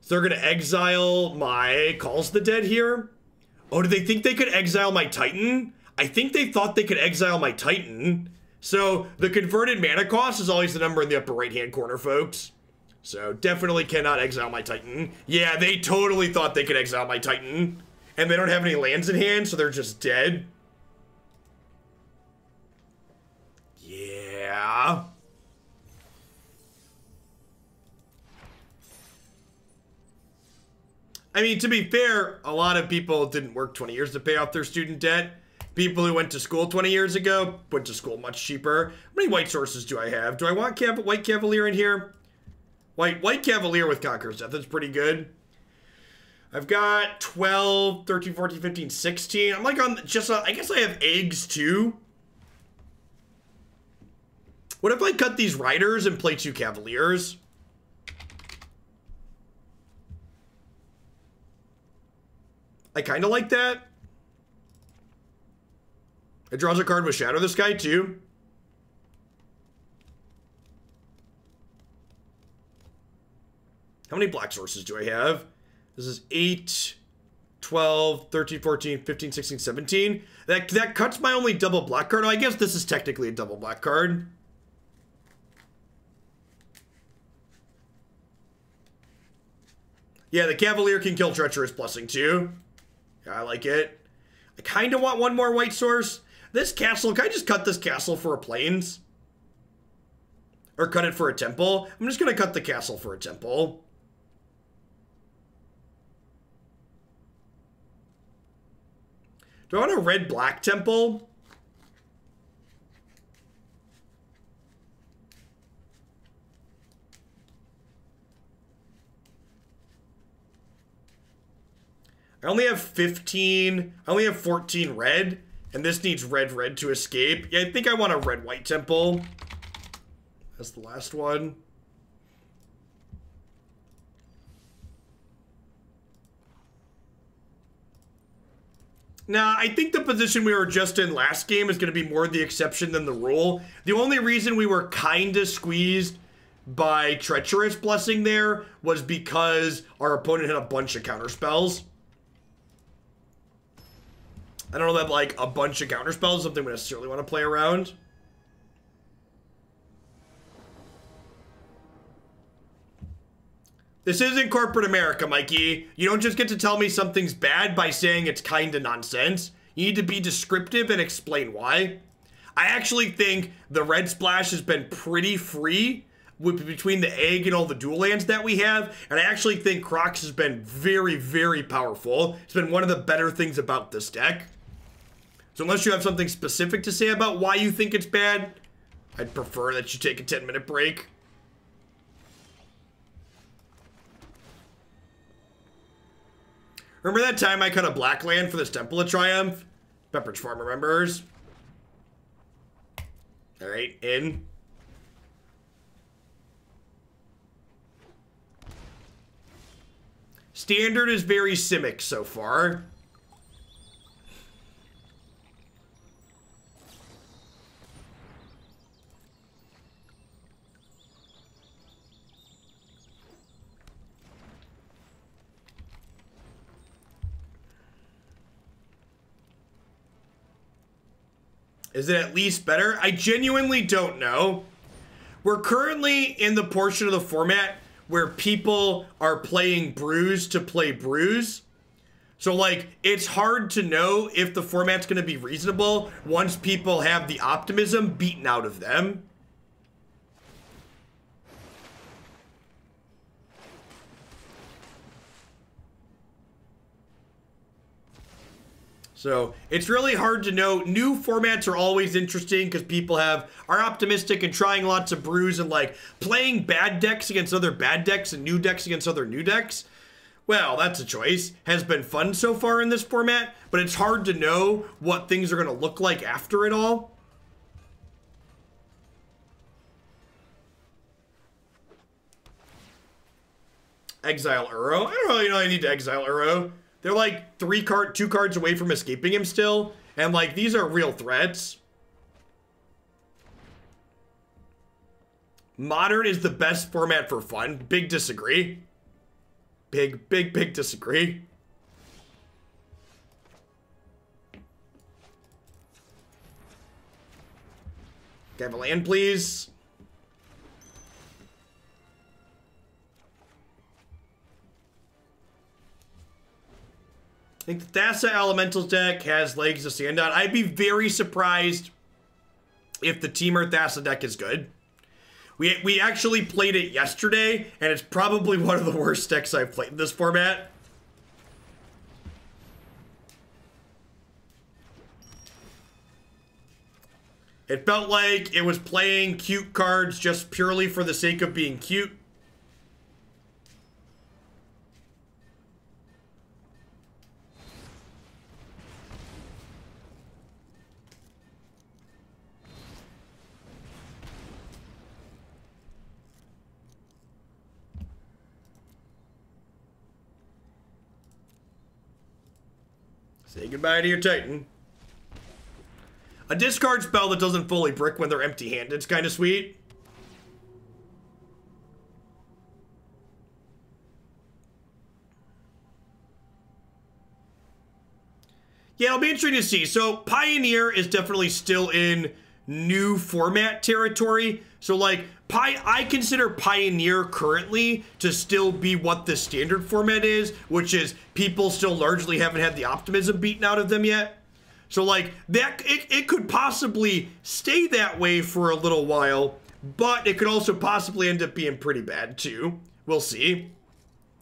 [SPEAKER 1] So they're going to exile my Calls the Dead here. Oh, do they think they could exile my Titan? I think they thought they could exile my Titan. So the converted mana cost is always the number in the upper right-hand corner, folks. So definitely cannot exile my Titan. Yeah, they totally thought they could exile my Titan. And they don't have any lands in hand, so they're just dead. Yeah. I mean, to be fair, a lot of people didn't work 20 years to pay off their student debt. People who went to school 20 years ago went to school much cheaper. How many white sources do I have? Do I want White Cavalier in here? White Cavalier with Conqueror's Death is pretty good. I've got 12, 13, 14, 15, 16. I'm like on just, I guess I have eggs too. What if I cut these riders and play 2 Cavaliers? I kind of like that. It draws a card with Shatter the Sky too. How many black sources do I have? This is 8, 12, 13, 14, 15, 16, 17. That cuts my only double black card. I guess this is technically a double black card. Yeah, the Cavalier can kill Treacherous Blessing too. Yeah, I like it. I kind of want 1 more white source. This castle, can I just cut this castle for a plains? Or cut it for a temple? I'm just going to cut the castle for a temple. Do I want a red-black temple? I only have 15, I only have 14 red, and this needs red to escape. Yeah, I think I want a red-white temple. That's the last one. Now, I think the position we were just in last game is going to be more the exception than the rule. The only reason we were kind of squeezed by Treacherous Blessing there was because our opponent had a bunch of counter spells. I don't know that, like, a bunch of counter spells is something we necessarily want to play around. This isn't corporate America, Mikey. You don't just get to tell me something's bad by saying it's kind of nonsense. You need to be descriptive and explain why. I actually think the red splash has been pretty free between the egg and all the dual lands that we have, and I actually think Kroxa has been very, very powerful. It's been one of the better things about this deck. So unless you have something specific to say about why you think it's bad, I'd prefer that you take a 10-minute break. Remember that time I cut a black land for this Temple of Triumph? Pepperidge Farm remembers. Alright, in. Standard is very Simic so far. Is it at least better? I genuinely don't know. We're currently in the portion of the format where people are playing brews to play brews. So, like, it's hard to know if the format's going to be reasonable once people have the optimism beaten out of them. So it's really hard to know. New formats are always interesting because people are optimistic and trying lots of brews and like playing bad decks against other bad decks and new decks against other new decks. Well, that's a choice. Has been fun so far in this format, but it's hard to know what things are going to look like after it all. Exile Uro. I don't really know I need to exile Uro. They're like 2 cards away from escaping him still. And like, these are real threats. Modern is the best format for fun. Big disagree. Big disagree. Can I have a land, please? I think the Thassa Elementals deck has legs to stand on. I'd be very surprised if the Tymaret Thassa deck is good. We actually played it yesterday, and it's probably one of the worst decks I've played in this format. It felt like it was playing cute cards just purely for the sake of being cute. Say goodbye to your Titan. A discard spell that doesn't fully brick when they're empty-handed is kind of sweet. Yeah, it'll be interesting to see. So Pioneer is definitely still in new format territory. So like, I consider Pioneer currently to still be what the standard format is, which is people still largely haven't had the optimism beaten out of them yet. So like, that it could possibly stay that way for a little while, but it could also possibly end up being pretty bad too. We'll see.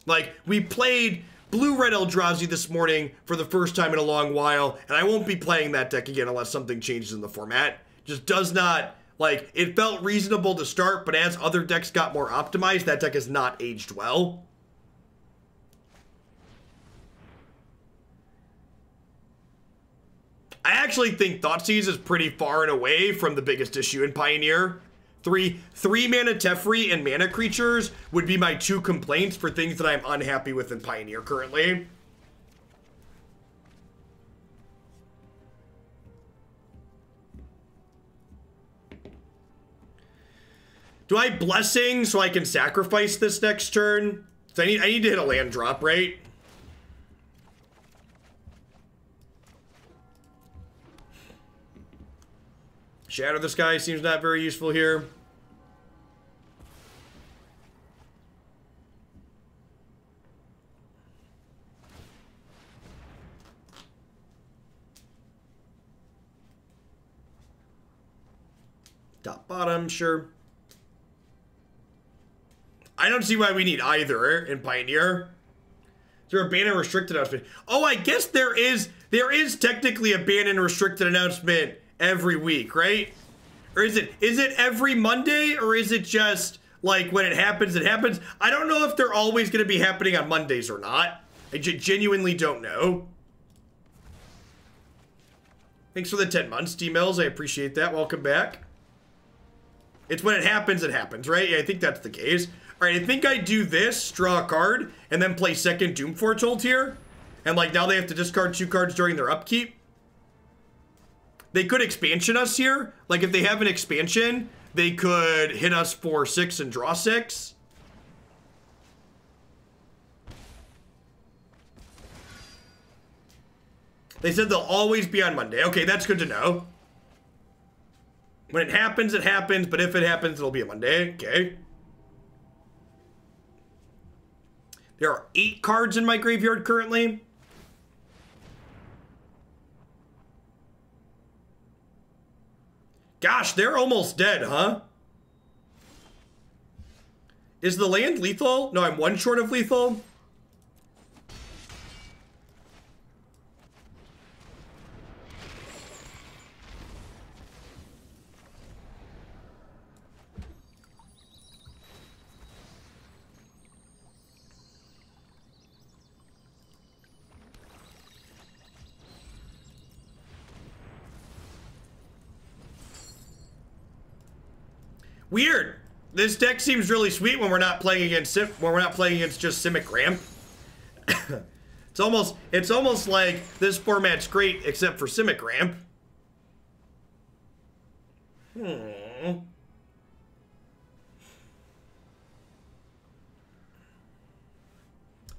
[SPEAKER 1] Like, we played Blue-Red Eldrazi this morning for the first time in a long while, and I won't be playing that deck again unless something changes in the format. Just does not, like, it felt reasonable to start, but as other decks got more optimized, that deck has not aged well. I actually think Thoughtseize is pretty far and away from the biggest issue in Pioneer. Three mana Teferi and mana creatures would be my 2 complaints for things that I'm unhappy with in Pioneer currently. Do I Blessing so I can sacrifice this next turn? So I need to hit a land drop, right? Shatter the Sky seems not very useful here. Top bottom, sure. I don't see why we need either in Pioneer. Is there a ban and restricted announcement? Oh, I guess there is technically a ban and restricted announcement every week, right? Or is it every Monday, or is it just like when it happens, it happens? I don't know if they're always going to be happening on Mondays or not. I genuinely don't know. Thanks for the 10 months, D-Mills. I appreciate that. Welcome back. It's when it happens, right? Yeah, I think that's the case. All right, I think I do this, draw a card, and then play second Doom Foretold here. And like now they have to discard 2 cards during their upkeep. They could expansion us here. Like if they have an expansion, they could hit us for 6 and draw 6. They said they'll always be on Monday. Okay, that's good to know. When it happens, but if it happens, it'll be a Monday. Okay. There are 8 cards in my graveyard currently. Gosh, they're almost dead, huh? Is the land lethal? No, I'm 1 short of lethal. Weird. This deck seems really sweet when we're not playing against just Simic Ramp. It's almost like this format's great except for Simic Ramp.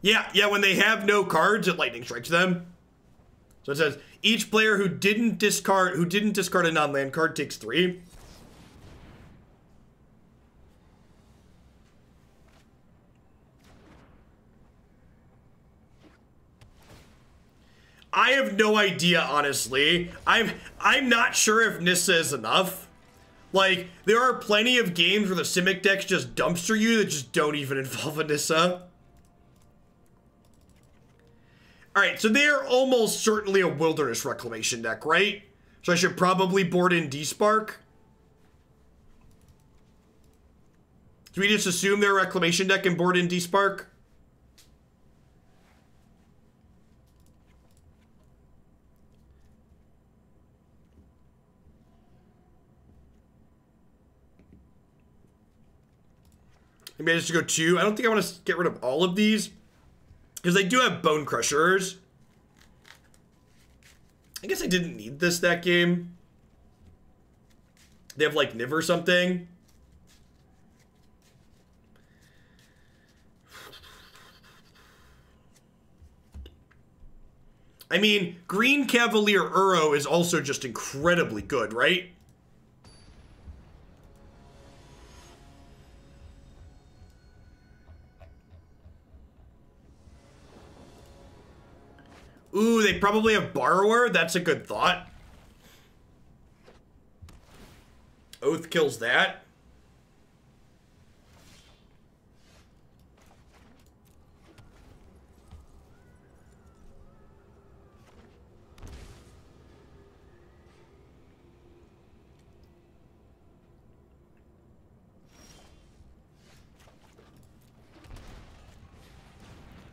[SPEAKER 1] Yeah, when they have no cards, it lightning strikes them. So it says each player who didn't discard a non-land card takes 3. I have no idea, honestly. I'm not sure if Nissa is enough. Like, there are plenty of games where the Simic decks just dumpster you that just don't even involve a Nissa. Alright, so they're almost certainly a Wilderness Reclamation deck, right? So I should probably board in Despark. Do we just assume they're a Reclamation deck and board in Despark? Maybe I just go 2. I don't think I want to get rid of all of these, because I do have Bonecrushers. I guess I didn't need this that game. They have like Niv or something. I mean, green Cavalier Uro is also just incredibly good, right? Ooh, they probably have Borrower. That's a good thought. Oath kills that.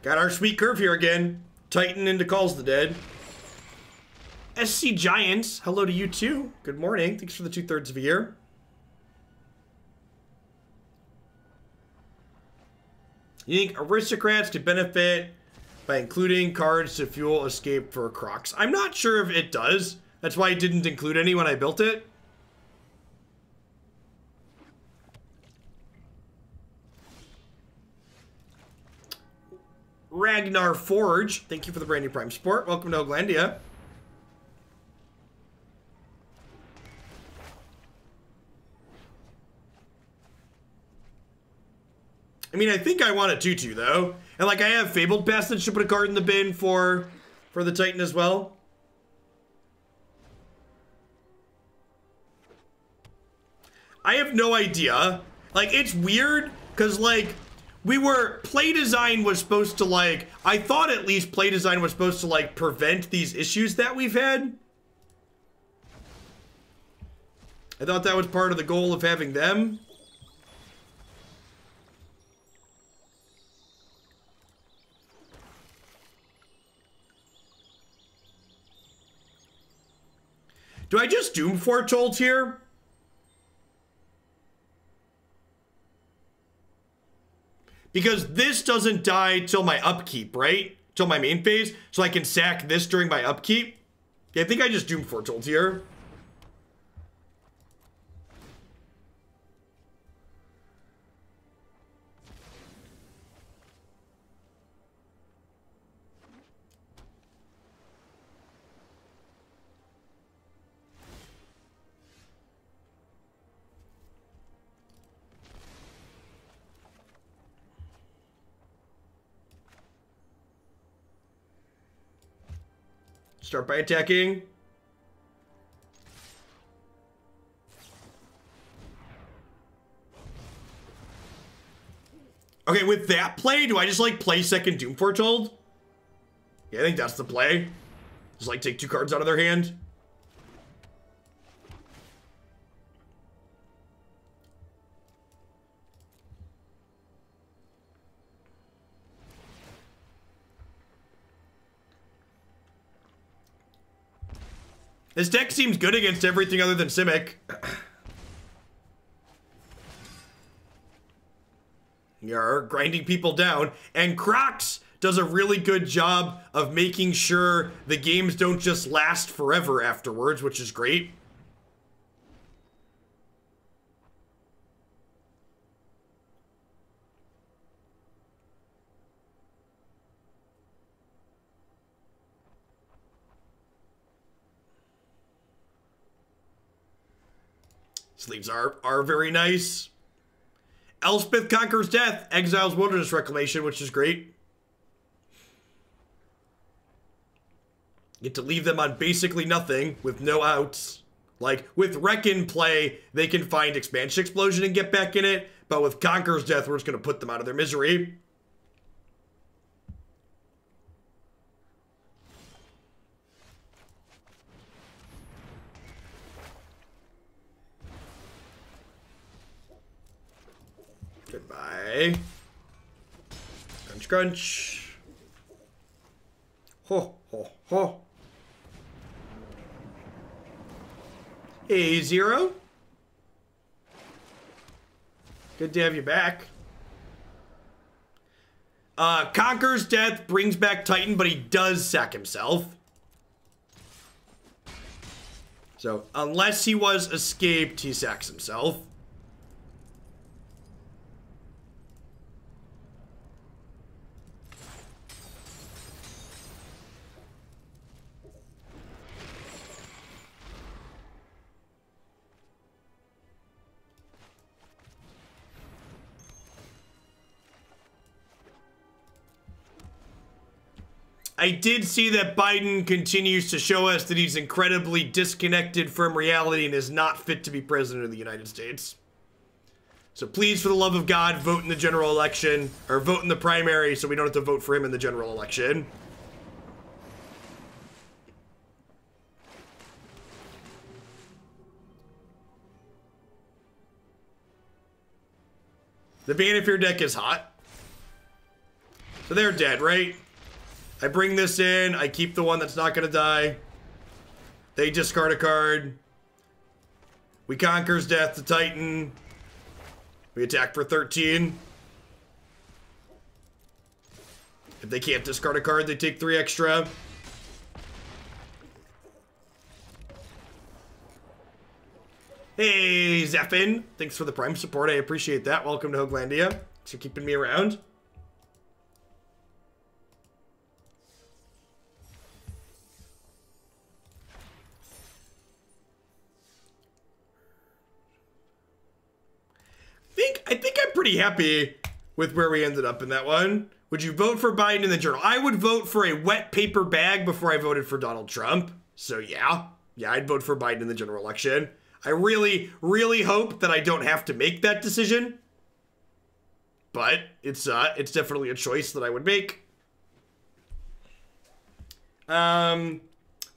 [SPEAKER 1] Got our sweet curve here again. Titan into Calls the Dead. SC Giants, hello to you too. Good morning. Thanks for the 2/3 of a year. You think aristocrats could benefit by including cards to fuel escape for Kroxa? I'm not sure if it does. That's why I didn't include any when I built it. Ragnar Forge, thank you for the brand new Prime support. Welcome to Oglandia. I mean, I think I want a 2/2 though. And like I have Fabled Passage to put a card in the bin for the Titan as well. I have no idea. Like, it's weird because like play design was supposed to like, I thought at least play design was supposed to like prevent these issues that we've had. I thought that was part of the goal of having them. Do I just Doom Foretold here? Because this doesn't die till my upkeep, right? Till my main phase. So I can sack this during my upkeep. Yeah, I think I just Doom Foretold here. Start by attacking. Okay, with that play, do I just like play second Doom Foretold? Yeah, I think that's the play. Just like take 2 cards out of their hand. This deck seems good against everything other than Simic. You're grinding people down. And Kroxa does a really good job of making sure the games don't just last forever afterwards, which is great. Sleeves are very nice. Elspeth conquers death, exiles wilderness reclamation, which is great. Get to leave them on basically nothing with no outs. Like with Reckon play, they can find expansion explosion and get back in it, but with Conqueror's Death, we're just gonna put them out of their misery. Goodbye. Crunch, crunch. Ho, ho, ho. Hey, Zero. Good to have you back. Conqueror's Death brings back Titan, but he does sack himself. So, unless he was escaped, he sacks himself. I did see that Biden continues to show us that he's incredibly disconnected from reality and is not fit to be president of the United States. So please, for the love of God, vote in the general election, or vote in the primary so we don't have to vote for him in the general election. The Bannerfear deck is hot. So they're dead, right? I bring this in, I keep the one that's not gonna die. They discard a card. We Conquer's Death to Titan. We attack for 13. If they can't discard a card, they take 3 extra. Hey, Zephin. Thanks for the Prime support. I appreciate that. Welcome to Hoaglandia. Thanks for keeping me around. I think I'm pretty happy with where we ended up in that one. Would you vote for Biden in the journal? I would vote for a wet paper bag before I voted for Donald Trump. So yeah, I'd vote for Biden in the general election. I really, really hope that I don't have to make that decision. But it's definitely a choice that I would make. We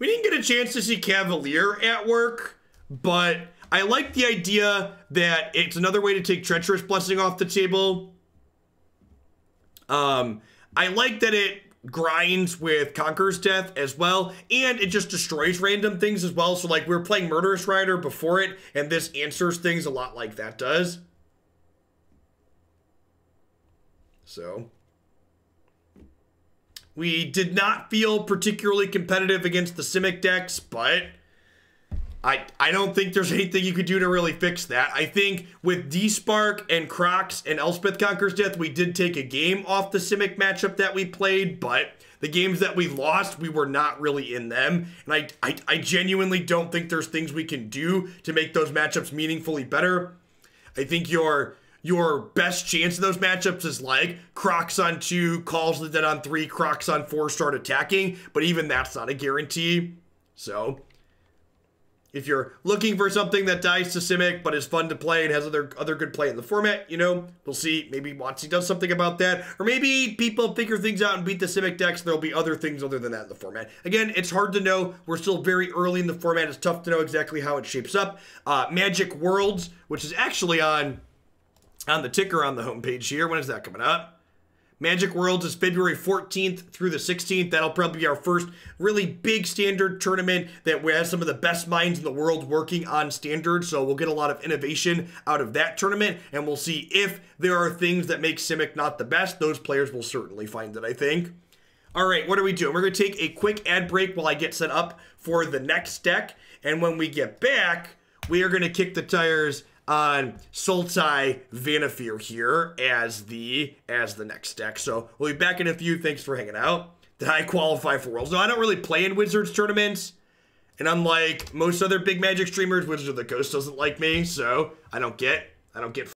[SPEAKER 1] didn't get a chance to see Cavalier at work, but I like the idea that it's another way to take Treacherous Blessing off the table. I like that it grinds with Conqueror's Death as well, and it just destroys random things as well. So like we were playing Murderous Rider before it, and this answers things a lot like that does. So we did not feel particularly competitive against the Simic decks, but I don't think there's anything you could do to really fix that. I think with Despark and Kroxa and Elspeth Conqueror's Death, we did take a game off the Simic matchup that we played, but the games that we lost, we were not really in them. And I genuinely don't think there's things we can do to make those matchups meaningfully better. I think your best chance in those matchups is like Kroxa on 2, Calls the Dead on 3, Kroxa on 4, start attacking, but even that's not a guarantee. So if you're looking for something that dies to Simic but is fun to play and has other good play in the format, you know, we'll see. Maybe WotC does something about that. Or maybe people figure things out and beat the Simic decks. There'll be other things other than that in the format. Again, it's hard to know. We're still very early in the format. It's tough to know exactly how it shapes up. Magic Worlds, which is actually on the ticker on the homepage here. When is that coming up? Magic Worlds is February 14th through the 16th. That'll probably be our first really big Standard tournament that has some of the best minds in the world working on Standard. So we'll get a lot of innovation out of that tournament, and we'll see if there are things that make Simic not the best. Those players will certainly find it, I think. All right, what are we doing? We're going to take a quick ad break while I get set up for the next deck. And when we get back, we are going to kick the tires on Sultai Vanafear here as the next deck. So we'll be back in a few. Thanks for hanging out. Did I qualify for Worlds? No, I don't really play in Wizards tournaments. And unlike most other big Magic streamers, Wizards of the Coast doesn't like me, so I don't get